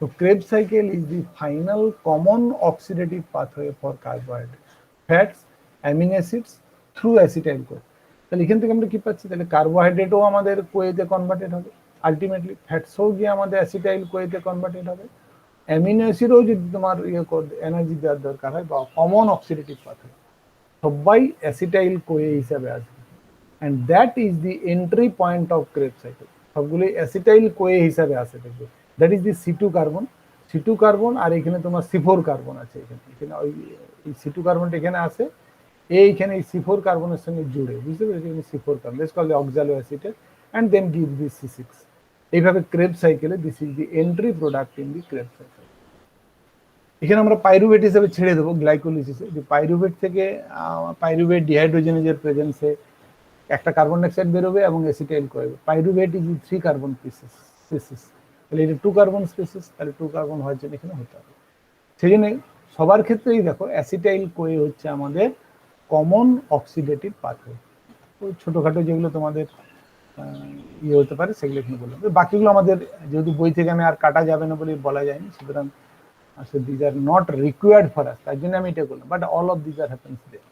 তো Krebs cycle is the final common oxidative pathway for carbohydrates, fats, amino acids through acetyl CoA। তাহলে এখান থেকে আমরা কি পাচ্ছি, তাহলে কার্বোহাইড্রেটও আমাদের কোয়েতে কনভার্টেড হবে, আলটিমেটলি ফ্যাটসও গিয়ে আমাদের অ্যাসিটাইল কোয়েতে কনভার্টেড হবে, অ্যামিনো অ্যাসিডও যদি তোমার এনার্জি দেওয়ার দরকার হয় বা কমন অক্সিডেটিভ পাথওয়ে, সবাই অ্যাসিটাইল কোয়ে হিসাবে আসবে, and that is the entry point of Krebs cycle. সবগুলি অ্যাসিটাইল কোয়ে হিসাবে আসে, দেখবে that is the C2 carbon, C2 carbon, আর এখানে তোমার C4 কার্বন আছে, এখানে ওই C2 কার্বনটা এখানে আসে, এইখানে এই C4 কার্বনের সঙ্গে জুড়ে, বুঝতে পেরেছি, C4 carbon let's call oxaloacetate and then give this C6। এইভাবে Krebs সাইকেলে this is the entry product in the Krebs cycle. এখানে আমরা পাইরুভেট হিসেবে ছেড়ে দেবো গ্লাইকোলিসিসে, যে পাইরুভেট থেকে পাইরুভেট ডিহাইড্রোজেনেজের প্রেজেন্সে একটা কার্বন ডাইঅক্সাইড বেরোবে এবং অ্যাসিটাইল করবে। পাইরুভেট ইজ 3 কার্বন স্পিসিস, তাহলে এটা 2 কার্বন স্পিসিস, তাহলে 2 কার্বন হওয়ার জন্য এখানে হতে হবে। সেই জন্য সবার ক্ষেত্রেই দেখো অ্যাসিটাইল কোয়ে হচ্ছে আমাদের কমন অক্সিডেটিভ পাথওয়ে। ওই ছোটোখাটো যেগুলো তোমাদের ইয়ে হতে পারে সেগুলো এখানে বললাম, বাকিগুলো আমাদের যেহেতু বই থেকে আমি আর কাটা যাবে না বলে বলা যায়নি, সুতরাং these are not required for us, তার জন্য আমি এটা করলাম, but all of these are happens there,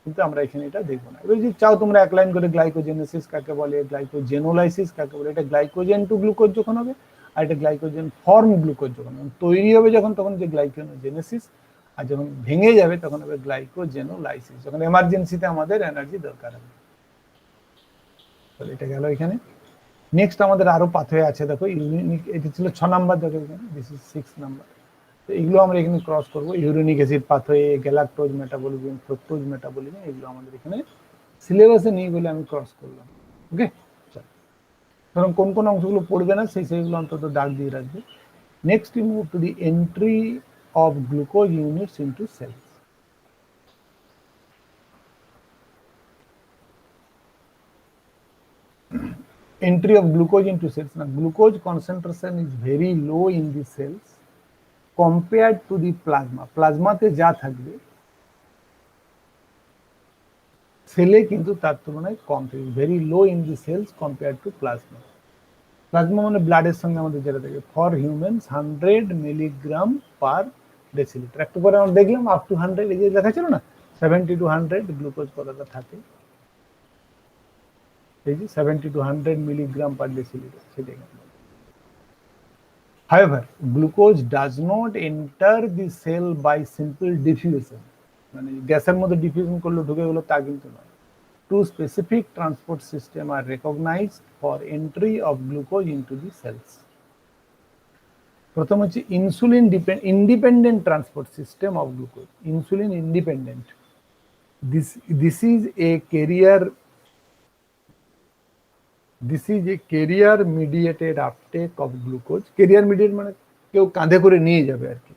কিন্তু আমরা এখানে এটা দেখবো না। এবার যদি চাও তোমরা এক লাইন করে গ্লাইকোজেনেসিস কাকে বলে, গ্লাইকোজেনোলাইসিস কাকে বলে, এটা গ্লাইকোজেন টু গ্লুকোজ যখন হবে, আর এটা গ্লাইকোজেন ফর্ম গ্লুকোজ যখন তৈরি হবে যখন, তখন যে গ্লাইকোজেনেসিস, আর যখন ভেঙে যাবে তখন হবে গ্লাইকোজেনোলাইসিস, যখন এমার্জেন্সিতে আমাদের এনার্জি দরকার হবে। তাহলে এটা গেল এখানে। নেক্সট আমাদের আরো পাথওয়ে আছে, দেখো ইউনিক, এটা ছিল 6 নাম্বার, দেখো এখানে দিস ইজ 6 নাম্বার। তো এগুলো আমরা এখানে ক্রস করবো, uronic acid pathway, galactose metabolism, fructose metabolism, এগুলো আমাদের এখানে সিলেবাসে নেই বলে আমি ক্রস করলাম। ওকে, ধরুন কোন কোন অংশগুলো পড়বে না সেইগুলো অন্তত দাগ দিয়ে রাখবে। Next we move to the entry of glucose units into cells. Entry of glucose into cells. Now glucose concentration is very low in the cells compared to the plasma. প্লাজমাতে যা থাকবে সেলে কিন্তু তার তুলনায় কম থাকে, very low in the cells compare to plasma. Plasma মানে ব্লাডের সঙ্গে আমাদের যেটা থাকে, for humans 100 milligram per decilitre. একটু পরে আমরা দেখলাম আপ টু 100, এই যে লেখা ছিল না 70 to 100 গ্লুকোজ কতটা থাকে, এই যে 70 to 100 মিলিগ্রাম পার ডেসিলিটার, সেটা। However, glucose does not enter the cell by simple diffusion, মানে গ্যাসের মধ্যে ডিফিউশন করলে ঢুকে গেল তা কিন্তু নয়। Two specific transport systems are recognized for entry of glucose into the cells. প্রথম হচ্ছে insulin independent transport system of glucose, insulin independent. This is a carrier mediated uptake of glucose. Carrier mediated মানে কেউ কাঁধে করে নিয়ে যাবে আর কি,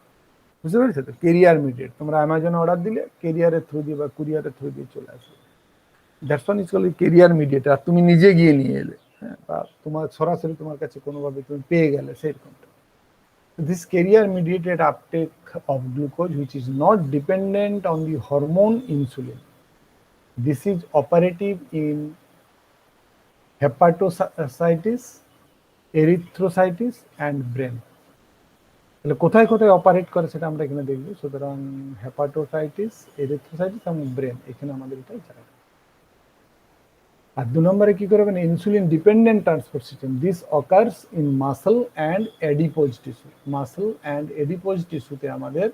বুঝতে পেরেছো তো? ক্যারিয়ার মিডিয়েট, তোমরা অ্যামাজনে অর্ডার দিলে ক্যারিয়ারের থ্রু দিয়ে বা কুরিয়ারের থ্রু দিয়ে চলে আসবে, that's one is called carrier mediate. আর তুমি নিজে গিয়ে নিয়ে এলে, হ্যাঁ, বা তোমার সরাসরি তোমার কাছে কোনোভাবে তুমি পেয়ে গেলে, সেরকমটা। This carrier mediated uptake of glucose, which is not dependent on the hormone insulin. This is operative in hepatocytes, erythrocytes and brain. তাহলে কোথায় কোথায় অপারেট করে সেটা আমরা এখানে দেখব। সুতরাং হেপাটোসাইটিস, এরিথ্রোসাইটিস এবং ব্রেন, এখানে আমাদের এটাই জানা। আর 2 নম্বরে কি করবেন, insulin dependent transport system. This occurs in muscle and adipose tissue. Muscle and adipose টিস্যুতে আমাদের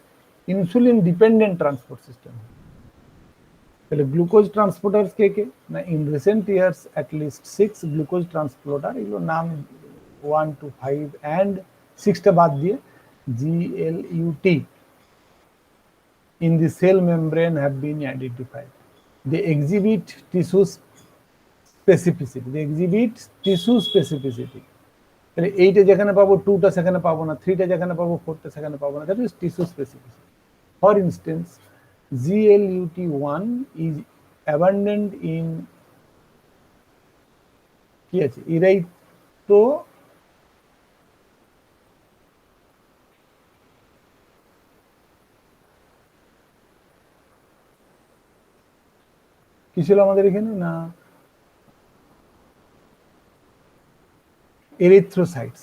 ইনসুলিন ডিপেন্ডেন্ট ট্রান্সপোর্ট সিস্টেম। তাহলে গ্লুকোজ ট্রান্সপোর্টার্স কে কে না, in recent years at least 6 glucose transporter, এগুলো নাম 1 to 5 অ্যান্ড 6টা বাদ দিয়ে GLUT in the cell membrane have been identified. They exhibit tissue specificity. They exhibit tissue specificity. তাহলে 8টা যেখানে পাবো 2টা সেখানে পাবো না, 3টা যেখানে পাবো 4টা সেখানে পাবো না, that is tissue specificity. For instance, GLUT1 is abundant in কি আছে, erythro কি ছিল আমাদের এখানে না, erythrocytes,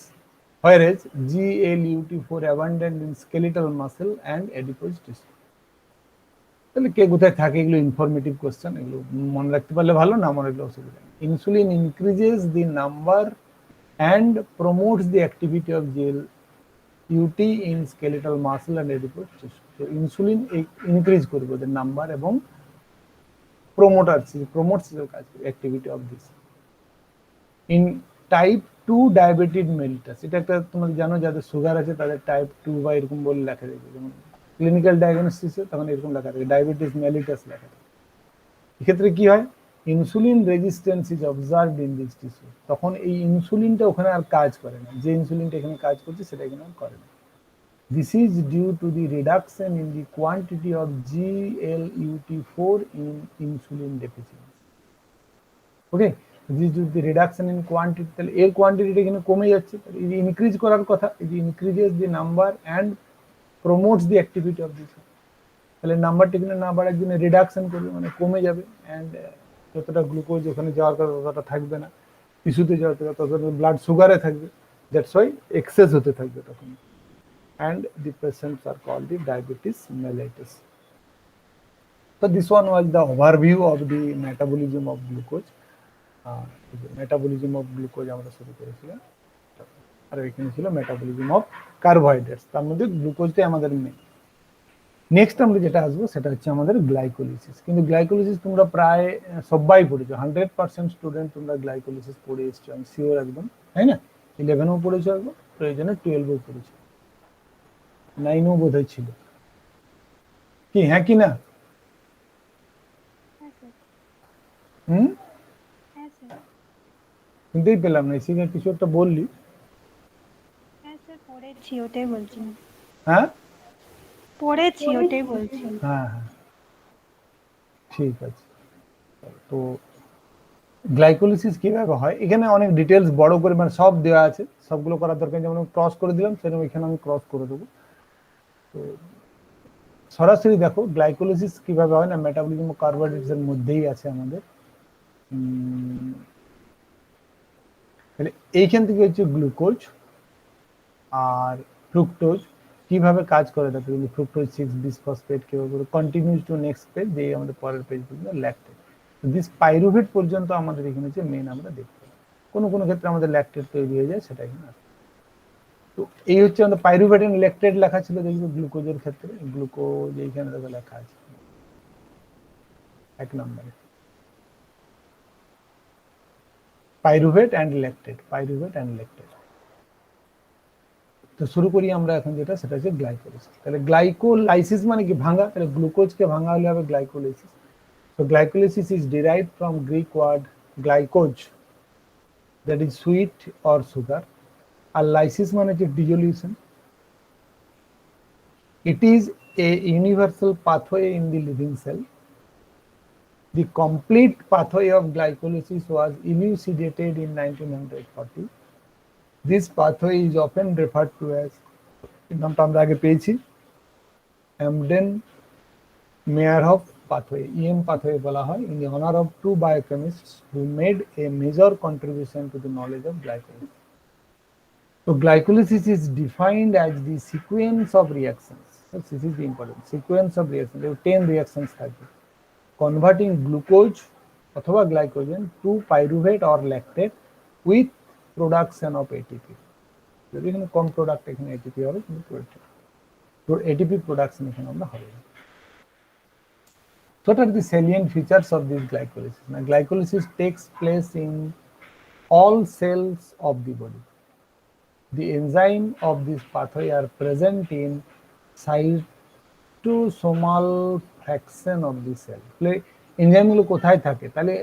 whereas GLUT4 abundant in skeletal muscle and adipose tissue. তাহলে কে কোথায় থাকে, এগুলো ইনফরমেটিভ কোশ্চেন, এগুলো মনে রাখতে পারলে ভালো, না মনে রাখলে অসুবিধা নেই। Insulin increases the number and promotes the activity of GLUT in skeletal muscle and adipose tissue. So insulin increase করবে the number এবং promotes the activity of this. In type 2 diabetes mellitus, এটা একটা তোমরা জানো যাদের সুগার আছে তাদের type 2 বা এরকম বলে লেখা থাকে, যেমন ক্লিনিক্যাল ডায়াগনোসিসে তখন এরকম লেখা থাকে ডায়াবেটিস মেলিটাস লেখা থাকে। এক্ষেত্রে কি হয়, insulin resistance is observed in this tissue. তখন এই ইনসুলিনটা ওখানে আর কাজ করে না, যে ইনসুলিনটা এখানে কাজ করছে সেটা এখানে আর করে না। This is due to the reduction in the quantity of GLUT4 in insulin deficiency. Okay, this is the reduction in quantity, তাহলে এর কোয়ান্টিটিটা এখানে কমে যাচ্ছে, তাহলে ইনক্রিজ করার কথা, এই increases the number and promotes the activity of this. তাহলে নাম্বারটা এখানে না বাড়ার জন্য রিডাকশন করবে, মানে কমে যাবে, অ্যান্ড যতটা গ্লুকোজ ওখানে যাওয়ার কথা ততটা থাকবে না, টিস্যুতে যাওয়ার কথা ততটা ব্লাড সুগারে থাকবে, দ্যাটস ওয়াই এক্সেস হতে থাকবে তখন, and the patients are called the diabetes mellitus. So this one was the overview of the metabolism of glucose. Metabolism of glucose আমরা শুরু করেছিলাম, আর এখানে ছিল মেটাবলিজম অফ কার্বোহাইড্রেটস, তার মধ্যে গ্লুকোজটাই আমাদের মেইন। নেক্সট আমরা যেটা আসবো সেটা হচ্ছে আমাদের গ্লাইকোলিসিস। কিন্তু গ্লাইকোলিসিস তোমরা প্রায় সবাই পড়েছো, 100% স্টুডেন্ট তোমরা গ্লাইকোলিসিস পড়ে এসছো, আমি শিওর একদম, তাই না? 11ও পড়েছো, একদম প্রয়োজনে 12ও পড়েছো, 9ও বোধহয় ছিল, কি হ্যাঁ কি না? শুনতেই পেলাম না, এসে কিছু একটা বললি। পড়েছি ওটাই বলছি। হ্যাঁ পড়েছি ওটাই বলছি। হ্যাঁ হ্যাঁ ঠিক আছে। তো গ্লাইকোলিসিস কিভাবে হয়, এখানে অনেক ডিটেলস বড় করে মানে সব দেওয়া আছে, সবগুলো করার দরকার, যেমন ক্রস করে দিলাম সেরকম এখানে আমি ক্রস করে দেবো। তো সরাসরি দেখো গ্লাইকোলিসিস কিভাবে হয় না, মেটাবলিজম কার্বোহাইড্রেটস এর মধ্যেই আছে আমাদের। তাহলে এইখান থেকে হচ্ছে গ্লুকোজ আর ফ্রুক্টোজ কিভাবে কাজ করে, তাতে ফ্রুক্টোজ 6-বিসফসফেট কিভাবে কন্টিনিউজ টু নেক্সট পেজ, দিয়ে আমাদের পরের পেজ পর্যন্ত ল্যাকটেট, দিস পাইরুভেট পর্যন্ত আমাদের এখানে হচ্ছে মেন আমরা দেখতে পাই। কোনো কোনো ক্ষেত্রে আমাদের ল্যাকটেট তৈরি হয়ে যায়, সেটা এখানে আসে। তো এই হচ্ছে আমাদের পাইরুভেট এন্ড ল্যাকটেট লেখা ছিল, দেখবে গ্লুকোজের ক্ষেত্রে গ্লুকোজ এইখানে দেখো লেখা আছে 1 নম্বরে, pyruvate and lactate, pyruvate and lactate. তো শুরু করি আমরা এখন যেটা, সেটা হচ্ছে গ্লাইকোলিসিস। তাহলে গ্লাইকোলাইসিস মানে কি, ভাঙা, তাহলে গ্লুকোজকে ভাঙা হলে হবে glycolysis. So glycolysis is derived from Greek word glykos, that is sweet or sugar, আর lysis মানে হচ্ছে dissolution. It is a universal pathway in the living cell. The complete pathway of glycolysis was elucidated in 1940. This pathway is often referred to as এর নামটা আমরা আগে পেয়েছি, Embden Meyerhof pathway, EM pathway বলা হয়, in the honour of two biochemists who made a major contribution to the knowledge of glycolysis. So glycolysis is defined as the sequence of reactions. So this is the important sequence of reactions. There are 10 reactions থাকবে, converting glucose অথবা glycogen to pyruvate or lactate with production of ATP. যদি এখানে কম product, এখানে ATP হবে, কিন্তু ATP production এখানে আমরা হবে। So what are the salient features of this glycolysis? Now, glycolysis takes place in all cells of the body. The enzyme of this pathway are present in cytosomal fraction of the cell. Enzyme গুলো কোথায় থাকে? তাহলে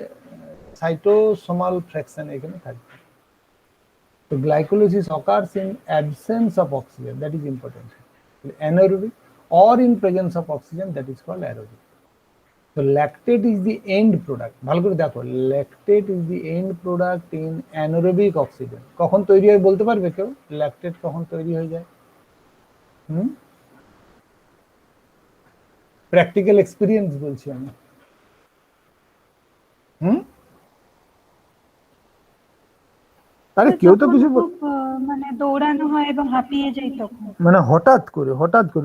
সাইটোসোমাল fraction এখানে থাকবে। তো glycolysis occurs in absence of oxygen, that is important. Anaerobic or in presence of oxygen, that is called aerobic. So lactate is the end product. ভালো করে দেখো, lactate is the end product in anaerobic oxygen. কখন তৈরি হয় বলতে পারবে কেউ? lactate কখন তৈরি হয়ে যায়? প্র্যাকটিক্যাল এক্সপেরিয়েন্স বলছি আমি। আরে কেউ তো কিছু মানে দৌড়ানো হয় এবং হাঁপিয়ে যাই তখন, মানে হঠাৎ করে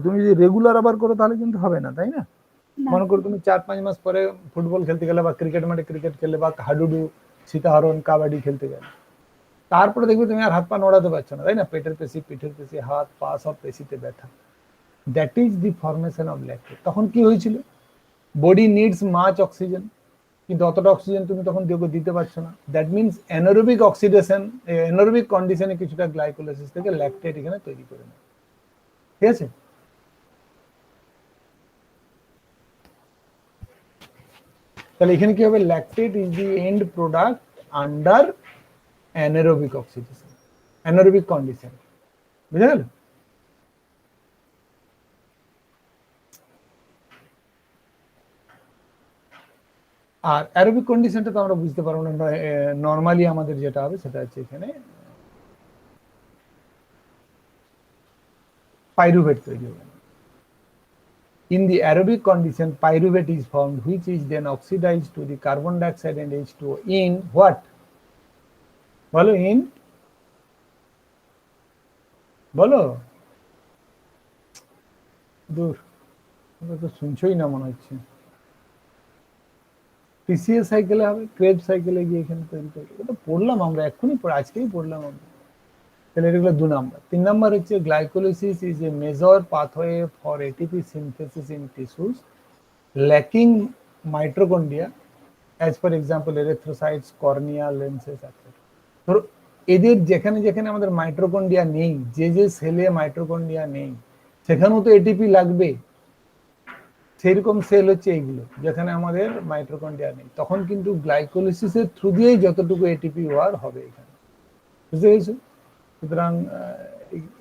তুমি যদি রেগুলার আবার করো তাহলে কিন্তু হবে না, তাই না? মনে করো তুমি 4-5 মাস পরে ফুটবল খেলতে গেলে বা ক্রিকেট মাঠে ক্রিকেট খেললে বা হাডুডু, সীতাহরণ, কাবাডি খেলতে গেলে, তারপরে দেখবে তুমি আর হাত পা নড়াতে পারছো না, তাই না? পেটের পেশি, পিঠের পেশি, হাত পা সব পেশিতে ব্যথা। That is the formation of lactate. তখন কি হয়েছিল? বডি নিডস মাচ অক্সিজেন, কিন্তু অতটা অক্সিজেন তুমি তখন দিতে পারছো না। That means anaerobic oxidation, anaerobic কন্ডিশনে কিছুটা গ্লাইকোলাইসিস থেকে ল্যাকটেট এখানে তৈরি করে নেয়। ঠিক আছে? তাহলে এখানে কি হবে? Lactate is the end product under anaerobic oxidation, anaerobic condition. বুঝা গেল? আর অ্যারোবিক কন্ডিশনটা তো আমরা বুঝতে পারবো না, নর্মালি আমাদের যেটা হবে সেটা হচ্ছে এখানে পাইরুভেট তৈরি হবে। In the aerobic condition, pyruvate is formed, which is then oxidized to the carbon dioxide and H2O in what? বলো, in বলো, দূর, তো শুনছই না মনে হচ্ছে। টিসিএস সাইকেলে হবে, ক্রেবস সাইকেলে গিয়ে এখানে তৈরি করবে। এটা পড়লাম আমরা এক্ষুনি, আজকেই পড়লাম আমরা। তাহলে এগুলো 2 নাম্বার। 3 নাম্বার হচ্ছে glycolysis is a major pathway for ATP synthesis in tissues lacking mitochondria, as for example erythrocytes, cornea, lenses etcetera. ধরো এদের যেখানে যেখানে আমাদের মাইটোকন্ড্রিয়া নেই, যে সেলে মাইটোকন্ড্রিয়া নেই, সেখানেও তো এটিপি লাগবে। সেরকম সেল হচ্ছে এইগুলো, যেখানে আমাদের মাইটোকন্ড্রিয়া নেই, তখন কিন্তু গ্লাইকোলিসিসের থ্রু দিয়েই যতটুকু এটিপি ওয়ার হবে এখানে। বুঝতে পেরেছো? সুতরাং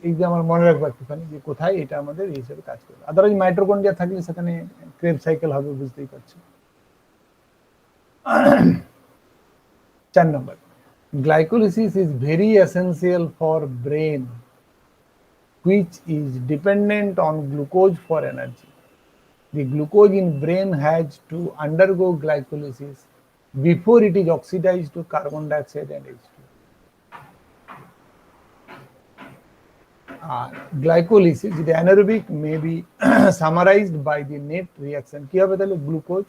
এই যে আমার মনে রাখবো একটুখানি যে কোথায় এটা আমাদের এই হিসেবে কাজ করবে। আদারওয়াইজ মাইটোকন্ড্রিয়া থাকলে সেখানে ক্রেব সাইকেল হবে, বুঝতেই পারছো। 4 নম্বর, glycolysis is very essential for brain, which is dependent on glucose for energy. The glucose in brain has to undergo glycolysis before it is oxidized to carbon dioxide and H2O. Glycolysis, the anaerobic, may be summarized by the net reaction. কি হবে তাহলে? Glucose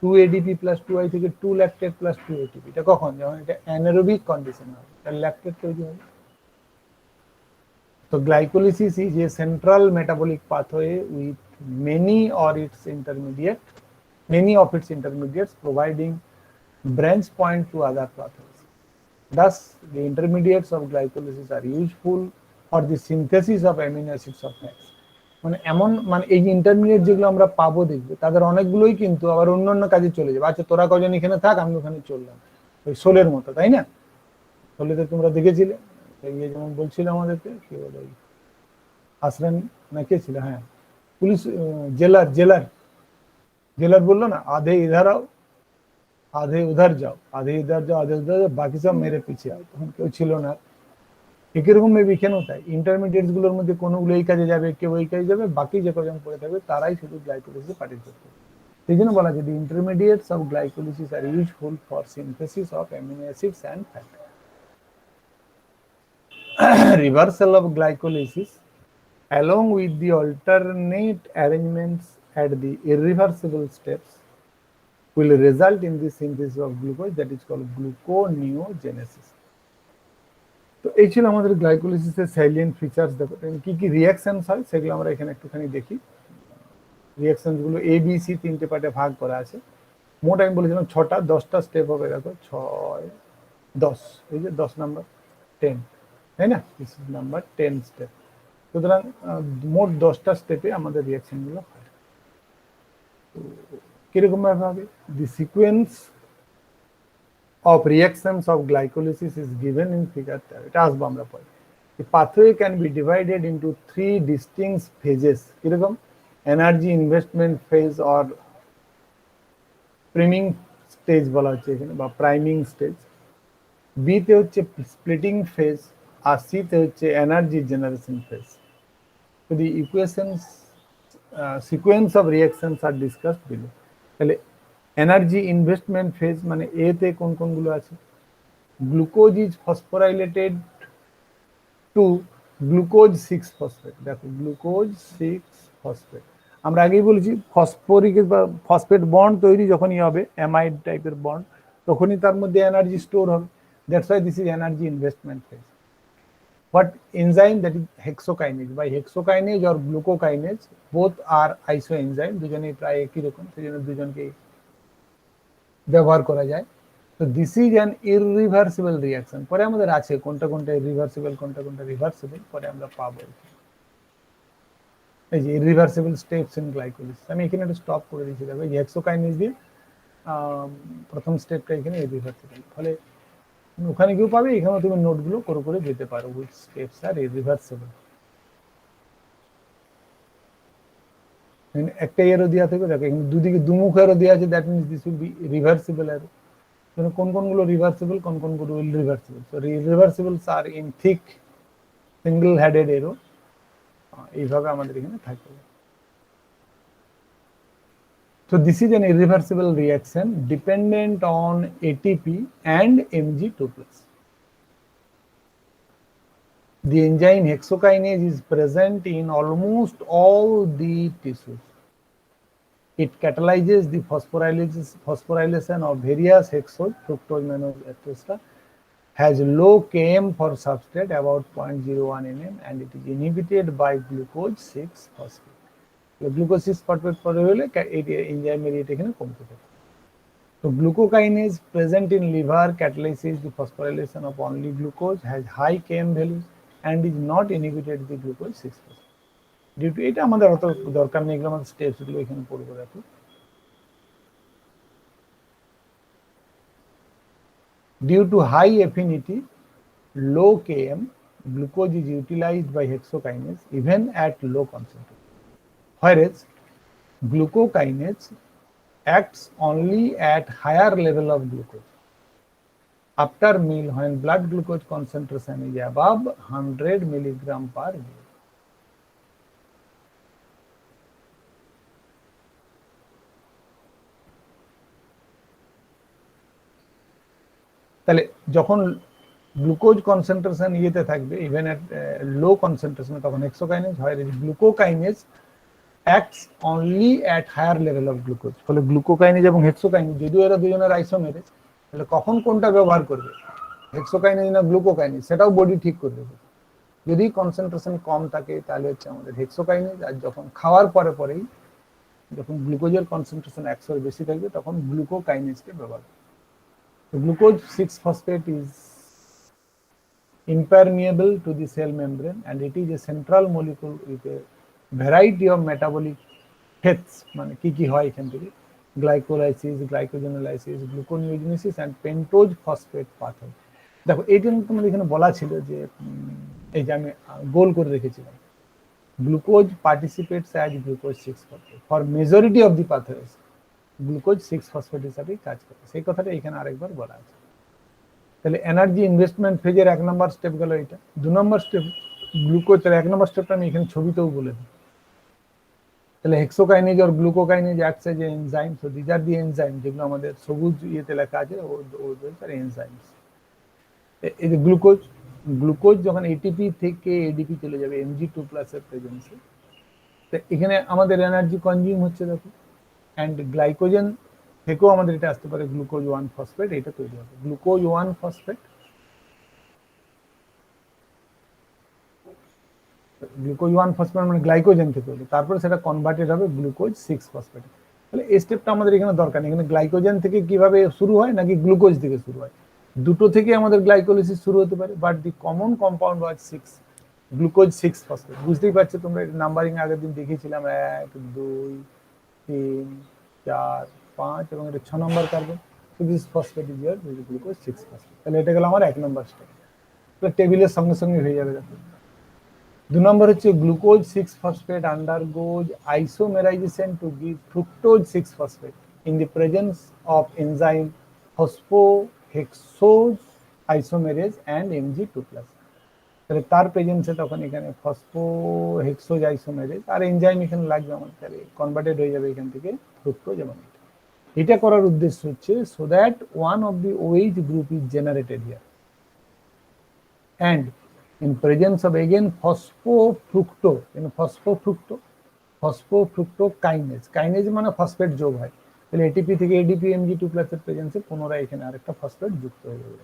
2 ADP plus 2I থেকে 2 lactate plus 2 ATP। এটা কখন? যখন এটা anaerobic condition হবে, তাহলে ল্যাকটেট তৈরি হবে। তো glycolysis is a central metabolic pathway with many of its intermediates providing branch point to other pathways. Thus, the intermediates of glycolysis are useful for the synthesis of amino acids of fats. মানে এমন, মানে এই intermediate যেগুলো আমরা পাবো দেখবে, তাদের অনেকগুলোই কিন্তু আবার অন্যান্য কাজে চলে যাবে। আচ্ছা, তোরা কজন এখানে থাক, আমি ওখানে চললাম, ওই শোলের মতো, তাই না? শোলেতে তোমরা দেখেছিলে, ইয়ে যেমন বলছিল আমাদেরকে, কি বলে, আসরান না কে ছিল, হ্যাঁ, পুলিশ, জেলার জেলার জেলার বললো না, আধে ইধার আও আধে উধার যাও, আধে ইধার যাও, আধে উধার যাও, বাকি সব মেরে পিছিয়ে আও। তখন কেউ ছিল না, একই রকম মেবি এখানেও তাই, ইন্টারমিডিয়েটস গুলোর মধ্যে কোনগুলো এই কাজে যাবে, কেউ ওই কাজে যাবে, বাকি যে কজন পড়ে থাকবে তারাই শুধু গ্লাইকোলিসিসে পার্টিসিপেট করবে। সেই জন্য বলা যায় the intermediates of glycolysis are useful for synthesis of amino acids and fat. Reversal of glycolysis along with the alternate arrangements at the irreversible steps will result in the synthesis of glucose, that is called gluconeogenesis. তো এই ছিল আমাদের গ্লাইকোলিসিসের সাইলিয়েন্ট features. দেখো কি কি reactions হয় সেগুলো আমরা এখানে একটুখানি দেখি। রিঅ্যাকশনস গুলো এ বি সি তিনটে পার্টে ভাগ করা আছে। মোট আমি বলেছিলাম 6টা, 10টা স্টেপ হবে। দেখো 6 10, এই যে 10 নাম্বার 10, তাই না? This is number 10 step. সুতরাং মোট 10টা স্টেপে আমাদের রিঅ্যাকশন গুলো হয়। তো কিরকম ভাবে হবে? দি sequence of reactions of glycolysis is given in figure 13. এটা আসবো আমরা পরে। The pathway can be divided into 3 distinct phases. কিরকম? Energy investment phase or priming stage বলা হচ্ছে এখানে, বা প্রাইমিং স্টেজ। বি তে হচ্ছে স্প্লিটিং ফেজ, আর সি তে হচ্ছে energy generation phase. So the equations sequence of reactions are discussed below. তাহলে এনার্জি ইনভেস্টমেন্ট ফেজ মানে এ তে কোন কোনগুলো আছে? Glucose is phosphorylated to glucose 6 phosphate. দেখো গ্লুকোজ 6 ফসফেট, আমরা আগেই বলেছি ফসফরিক বা ফসফেট বন্ড তৈরি যখনই হবে, অ্যামাইড টাইপের বন্ড, তখনই তার মধ্যে এনার্জি স্টোর হবে। That's why this is energy investment phase. But enzyme, that is hexokinase, by hexokinase or glucokinase, both are isoenzyme, দুজনেই প্রায় একই রকম, সেজন্য দুজনকে ব্যবহার করা যায়। তো দিস ইজ অ্যান ইররিভার্সিবল রিঅ্যাকশন। পরে আমাদের আছে কোনটা কোনটা ইররিভার্সিবল, কোনটা কোনটা রিভার্সিবল, পরে আমরা পাবো। এই যে ইররিভার্সিবল স্টেপস ইন গ্লাইকোলিসিস, আমি এখানে একটু স্টপ করে দিয়েছি। দেখো এই যে হেক্সোকাইনেজ দিয়ে প্রথম স্টেপটা এখানে ইররিভার্সিবল, ফলে ওখানে কেউ পাবে, এখানেও তুমি নোটগুলো করে করে যেতে পারো, উইচ স্টেপস আর ইররিভার্সিবল। একটা এরো দেওয়া থেকে দেখো এখানে দুদিকে দুমুখ এরো দেওয়া আছে, that means this will be reversible arrow. কোন কোনগুলো রিভার্সিবল, কোন কোনগুলো will reversible. So reversibles are in thick single headed arrow, এইভাবে আমাদের এখানে থাকবে। So this is an irreversible reaction dependent on ATP and Mg2+. The enzyme hexokinase is present in almost all the tissues. It catalyzes the phosphorylation of various hexose, fructose, mannose, etc. Has low Km for substrate, about 0.01 mm, and it is inhibited by glucose 6 phosphate. Glucose 6 phosphate পরে হলে এনজাইমের rate এখানে কমতে থাকে। তো glucokinase present in liver catalyzes the phosphorylation of only glucose, has high Km values and is not inhibited the glucose 6 phosphate. Due to এটা আমাদের অত দরকার নেই, এগুলো আমাদের স্টেপস গুলো এখানে পড়বো। দেখো due to high affinity, low Km, glucose is utilized by hexokinase even at low concentration. Whereas glucokinase acts only at higher level of glucose after meal when blood glucose concentration is above 100 milligram per ml. তাহলে যখন glucose concentration ইয়েতে থাকবে, even এট লো concentration, তখন hexokinase হয়। গ্লুকোকাইনেজ acts only at higher level of glucose। ফলে গ্লুকোকাইনেজ এবং hexokinase যদিও এরা দুজনের আইসোমেরেজ, তাহলে কখন কোনটা ব্যবহার করবে, হেক্সোকাইনেজ না গ্লুকোকাইনেজ, সেটাও বডি ঠিক করে দেবে। যদি কনসেন্ট্রেশন কম থাকে তাহলে হচ্ছে আমাদের হেক্সোকাইনেজ, আর যখন খাওয়ার পরে পরেই যখন গ্লুকোজের কনসেন্ট্রেশন 100 এর বেশি থাকবে তখন গ্লুকোকাইনেজকে ব্যবহার করবে। তো glucose 6 phosphate is impermeable to the cell membrane and it is a central molecule with a variety of metabolic fates, মানে কি কি হয় এখান থেকে, glycolysis, glycogenolysis, gluconeogenesis and pentose phosphate pathway. দেখো এইটা তোমাদের এখানে বলা ছিল যে এই যে আমি গোল করে রেখেছিলাম, glucose participates as glucose 6 phosphate for majority of the pathways, glucose 6 phosphate হিসাবে কাজ করে, সেই কথাটা এখানে আরেকবার বলা আছে। তাহলে এনার্জি ইনভেস্টমেন্ট ফেজের 1 নম্বর স্টেপ গেল এটা। 2 নম্বর স্টেপ গ্লুকোজ, তাহলে 1 নম্বর স্টেপটা আমি এখানে ছবিতেও বলে দিই। তাহলে হেক্সোকাইনেজ আর glucokinase acts as enzyme, so this are the enzyme যেগুলো আমাদের সবুজ ইয়েতে লেখা আছে, ওদের এনজাইমস। এই যে গ্লুকোজ, গ্লুকোজ যখন এটিপি থেকে এডিপি চলে যাবে Mg2+ এর প্রেজেন্সে, তো এখানে আমাদের এনার্জি কনজিউম হচ্ছে দেখো, অ্যান্ড গ্লাইকোজেন থেকেও আমাদের এটা আসতে পারে গ্লুকোজ 1 ফসফেট, এটা তৈরি হবে গ্লুকোজ 1 ফসফেট, গ্লুকোজ 1 ফসফেট মানে গ্লাইকোজেন থেকে হলো, তারপরে সেটা কনভার্টেড হবে গ্লুকোজ 6 ফসফেট। তাহলে এই স্টেপটা আমাদের এখানে দরকার নেই, এখানে গ্লাইকোজেন থেকে কিভাবে শুরু হয় নাকি গ্লুকোজ থেকে শুরু হয়, দুটো থেকে আমাদের গ্লাইকোলিসিস শুরু হতে পারে, but the common compound was 6 glucose 6 phosphate. বুঝতেই পারছো তোমরা, নাম্বারিং আগের দিন দেখিয়েছিলাম 1 2 3 4 5 এবং এটা 6 নম্বর carbon, so this phosphate is here glucose 6 phosphate. তাহলে এটা গেল আমার 1 নম্বর স্টেপ, তো টেবিলের সঙ্গে সঙ্গে হয়ে যাবে। দেখো 2 নম্বর হচ্ছে glucose 6 phosphate undergoes isomerization to give fructose 6 phosphate in the presence of enzyme phosphohexose isomerase and Mg2+। তাহলে তার প্রেজেন্সে তখন এখানে ফসফোহেক্সোজ আইসোমেরেজ আর এনজাইম এখানে লাগবে আমাদের, তাহলে কনভার্টেড হয়ে যাবে এখান থেকে ফ্রুক্টোজ। এবং এটা করার উদ্দেশ্য হচ্ছে so that one of the OH group is generated here, and in presence of again phosphofructokinase, kinase মানে ফসফেট যোগ হয়, তাহলে এটিপি থেকে এডিপি Mg2+ এর প্রেজেন্সে পুনরায় এখানে আরেকটা ফসফেট যুক্ত হয়ে যাবে,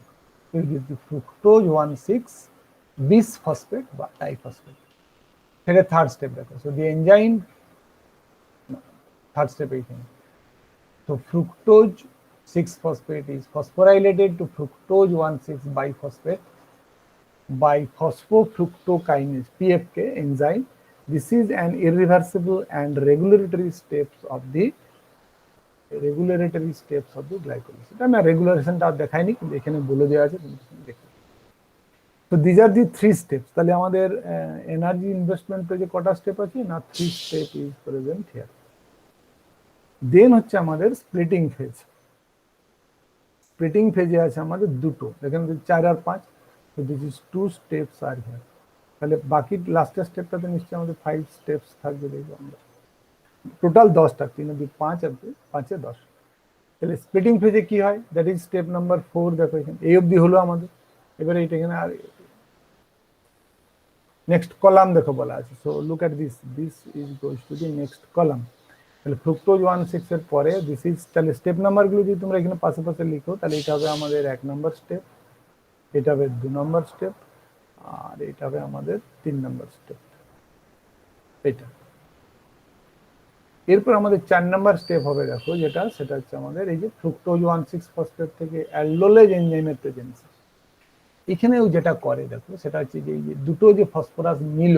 ফ্রুক্টোজ 1,6 বিস ফসফেট বা ডাইফসফেট। সেটা থার্ড স্টেপ। দেখো সো দি এনজাইম, থার্ড স্টেপ এইখানে, so fructose 6-phosphate is phosphorylated to fructose 1,6 biphosphate by phosphofructokinase PFK enzyme. This is an irreversible and regulatory steps of the glycolysis. এটা আমি রেগুলেশনটা দেখাইনি, কিন্তু এখানে বলে দেওয়া আছে, তুমি দেখো। তো দিস আর দি 3 স্টেপস। তাহলে আমাদের এনার্জি ইনভেস্টমেন্ট পেজে কটা স্টেপ আছে না, 3 স্টেপ ইজ প্রেজেন্ট হিয়ার। দেন হচ্ছে আমাদের স্প্লিটিং ফেজ। স্প্লিটিং ফেজে আছে আমাদের দুটো, এখানে 4 আর 5, so this is 2 steps are here। তাহলে বাকি লাস্টের স্টেপটাতে নিশ্চয়ই আমাদের 5 স্টেপস থাকবে, দেখবো আমরা টোটাল 10টা, 3 অব্দি 5 আর 5 এ 10। তাহলে স্প্লিটিং ফেজে কি হয়, দ্যাট ইজ স্টেপ নাম্বার 4। দেখো এখানে এই অবধি হলো আমাদের, এবারে এটা এখানে আর নেক্সট কলাম দেখো বলা আছে, so look at this, this is goes to the next column. তাহলে ফ্রুক্টোজ 1,6 এর পরে দিস ইজ, তাহলে স্টেপ নাম্বারগুলো যদি তোমরা এখানে পাশে পাশে লিখো, তাহলে এটা হবে আমাদের 1 নম্বর স্টেপ, এটা হবে 2 নম্বর স্টেপ, আর এটা হবে আমাদের 3 নম্বর স্টেপ। এটা এরপর আমাদের 4 নম্বর স্টেপ হবে, দেখো যেটা, সেটা হচ্ছে আমাদের এই যে ফ্রুক্টোজ 1,6 ফসফেট থেকে অ্যালডোলেজ এনজাইমের প্রেজেন্স। এখানেও যেটা করে দেখো সেটা হচ্ছে যে এই যে দুটো যে ফসফরাস মিল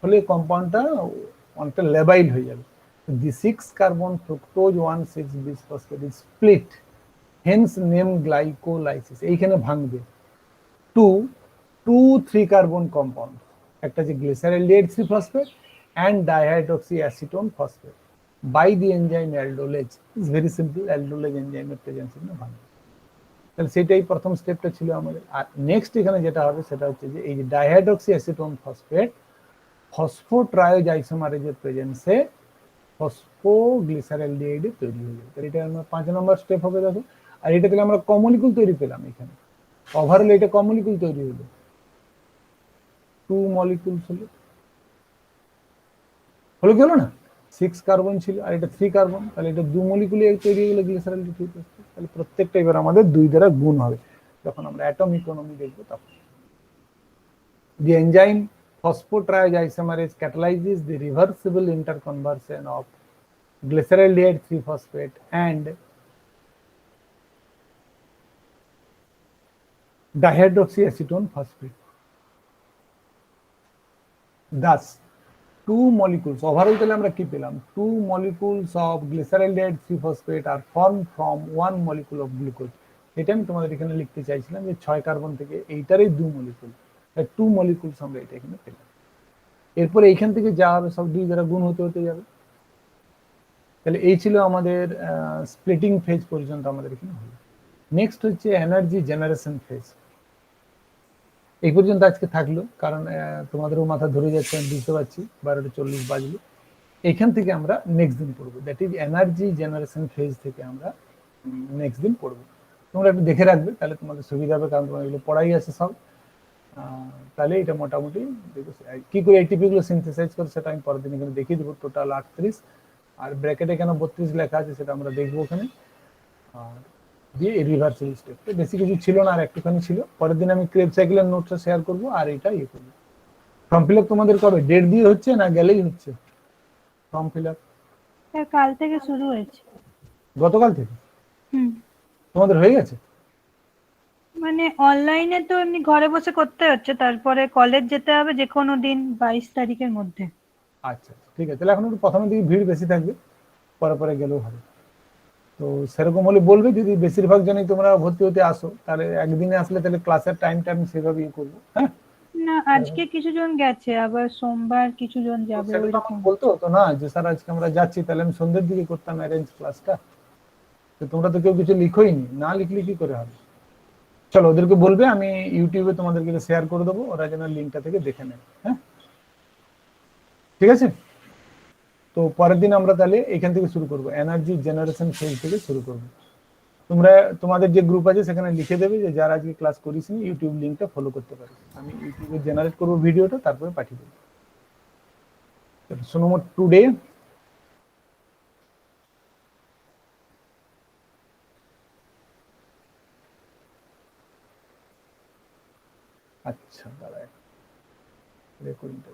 হলে কম্পাউন্ডটা অনেকটা লেবাইল হয়ে যাবে। দি 6 carbon fructose 1,6 bis phosphate is split, hence name glycolysis. এইখানে ভাঙবে 2 কার্বন কম্পাউন্ড, একটা যে glyceraldehyde 3 phosphate and dihydroxyacetone phosphate by the enzyme aldolase. It's very simple, aldolase enzyme এর প্রেজেন্স এখানে ভাঙবে। তাহলে সেটাই প্রথম স্টেপটা ছিল আমাদের। আর নেক্সট এখানে যেটা হবে সেটা হচ্ছে যে এই যে ডাইহাইড্রক্সিঅ্যাসিটোন ফসফেট ফসফোট্রায়োজ আইসোমারেজের প্রেজেন্সে ফসফোগ্লিসারলডিহাইড তৈরি হয়ে যাবে। তাহলে এটা আমার 5 নম্বর স্টেপ হবে। দেখো, আর এটা থেকে আমরা কমলিকুল তৈরি পেলাম, এখানে ওভারঅল এটা কমলিকুল তৈরি হলো, 2 মলিকুলস হলো কি হলো না, 6 কার্বন ছিল আর এটা 3 কার্বন, তাহলে এটা 2 মলিকুলে তৈরি হয়ে গেল গ্লিসারলডিহাইড 3 ফসফেট। তাহলে প্রত্যেকটা এবার আমাদের 2 দ্বারা গুণ হবে যখন আমরা অ্যাটম ইকোনমি দেখবো তখন। The enzyme phosphotriose isomerase catalyzes the reversible interconversion of glyceraldehyde 3-phosphate and dihydroxyacetone phosphate. Thus, 2 molecules, overall তাহলে আমরা কি পেলাম, 2 molecules of glyceraldehyde 3-phosphate are formed from 1 molecule of glucose. এটা আমি তোমাদের এখানে লিখতে চাইছিলাম যে 6 কার্বন থেকে এইটারই 2 মলিকুল, 2 মলিকুলস আমরা এটা এখানে পেলাম। এরপরে এইখান থেকে যা হবে সব 2 দ্বারা গুণ হতে হতে যাবে। তাহলে এই ছিল আমাদের স্প্লিটিং ফেজ পর্যন্ত আমাদের এখানে হলো। নেক্সট হচ্ছে এনার্জি জেনারেশন ফেজ। এই পর্যন্ত আজকে থাকলো, কারণ তোমাদেরও মাথা ধরে যাচ্ছে আমি বুঝতে পারছি, 12:40 বাজলো। এখান থেকে আমরা নেক্সট দিন পড়বো, that is energy generation phase থেকে আমরা নেক্সট দিন পড়বো। তোমরা একটু দেখে রাখবে, তাহলে তোমাদের সুবিধা হবে, কারণ তোমার এগুলো পড়াই আছে সব। তাহলে এটা মোটামুটি কি করে এটিপি গুলো সিনথেসাইজ করে সেটা আমি পরের দিন এখানে দেখিয়ে দেবো। টোটাল 38, আর ব্র্যাকেটে কেন 32 লেখা আছে সেটা আমরা দেখবো ওখানে। আর দিয়ে রিভার্সাল স্টেপ বেশি কিছু ছিল না, আর একটুখানি ছিল। পরের দিন আমি ক্রেব সাইকেলের নোটটা শেয়ার করবো, আর এটা ইয়ে করবো। ফর্ম ফিল আপ তোমাদের কবে, ডেট দিয়ে হচ্ছে না গেলেই হচ্ছে ফর্ম ফিল আপ? স্যার কাল থেকে শুরু হয়েছে। গতকাল থেকে হুম। তোমাদের হয়ে গেছে? মানে অনলাইনে তো এমনি ঘরে বসে করতে হচ্ছে, তারপরে কলেজ যেতে হবে যে কোনো দিন 22 তারিখের মধ্যে। আচ্ছা ঠিক আছে, তাহলে এখন একটু প্রথমের দিকে ভিড় বেশি থাকবে, পরে পরে গেলেও হবে। তো সেরকম হলে বলবে, যদি বেশিরভাগ জনই তোমরা ভর্তি হতে আসো, তাহলে একদিনে আসলে তাহলে ক্লাসের টাইমটা আমি সেভাবে ইয়ে করবো। হ্যাঁ, না আজকে কিছু জন গেছে, আবার সোমবার কিছু জন যাবে সেটা তো ওইরকম। আমাকে বলতো তো না, যে স্যার আজকে আমরা যাচ্ছি, তাহলে আমি সন্ধ্যের দিকে করতাম অ্যারেঞ্জ ক্লাসটা। তো তোমরা তো কেউ কিছু লিখোই নি, না লিখলে কি করে হবে? চলো ওদেরকে বলবে, আমি ইউটিউবে তোমাদেরকে শেয়ার করে দেবো, ওরা যেন লিঙ্কটা থেকে দেখে নেয়। হ্যাঁ ঠিক আছে। তো পরের দিন আমরা তাহলে এখান থেকে শুরু করবো, এনার্জি জেনারেশন ফেজ থেকে শুরু করবো। তোমরা তোমাদের যে গ্রুপ আছে সেখানে লিখে দেবে যে যারা আজকে ক্লাস করিসনি ইউটিউব লিঙ্কটা ফলো করতে পারে। আমি ইউটিউবে জেনারেট করবো ভিডিওটা, তারপরে পাঠিয়ে দেবো। শোনো টুডে আচ্ছা দাঁড়ায় রেকর্ডিংটা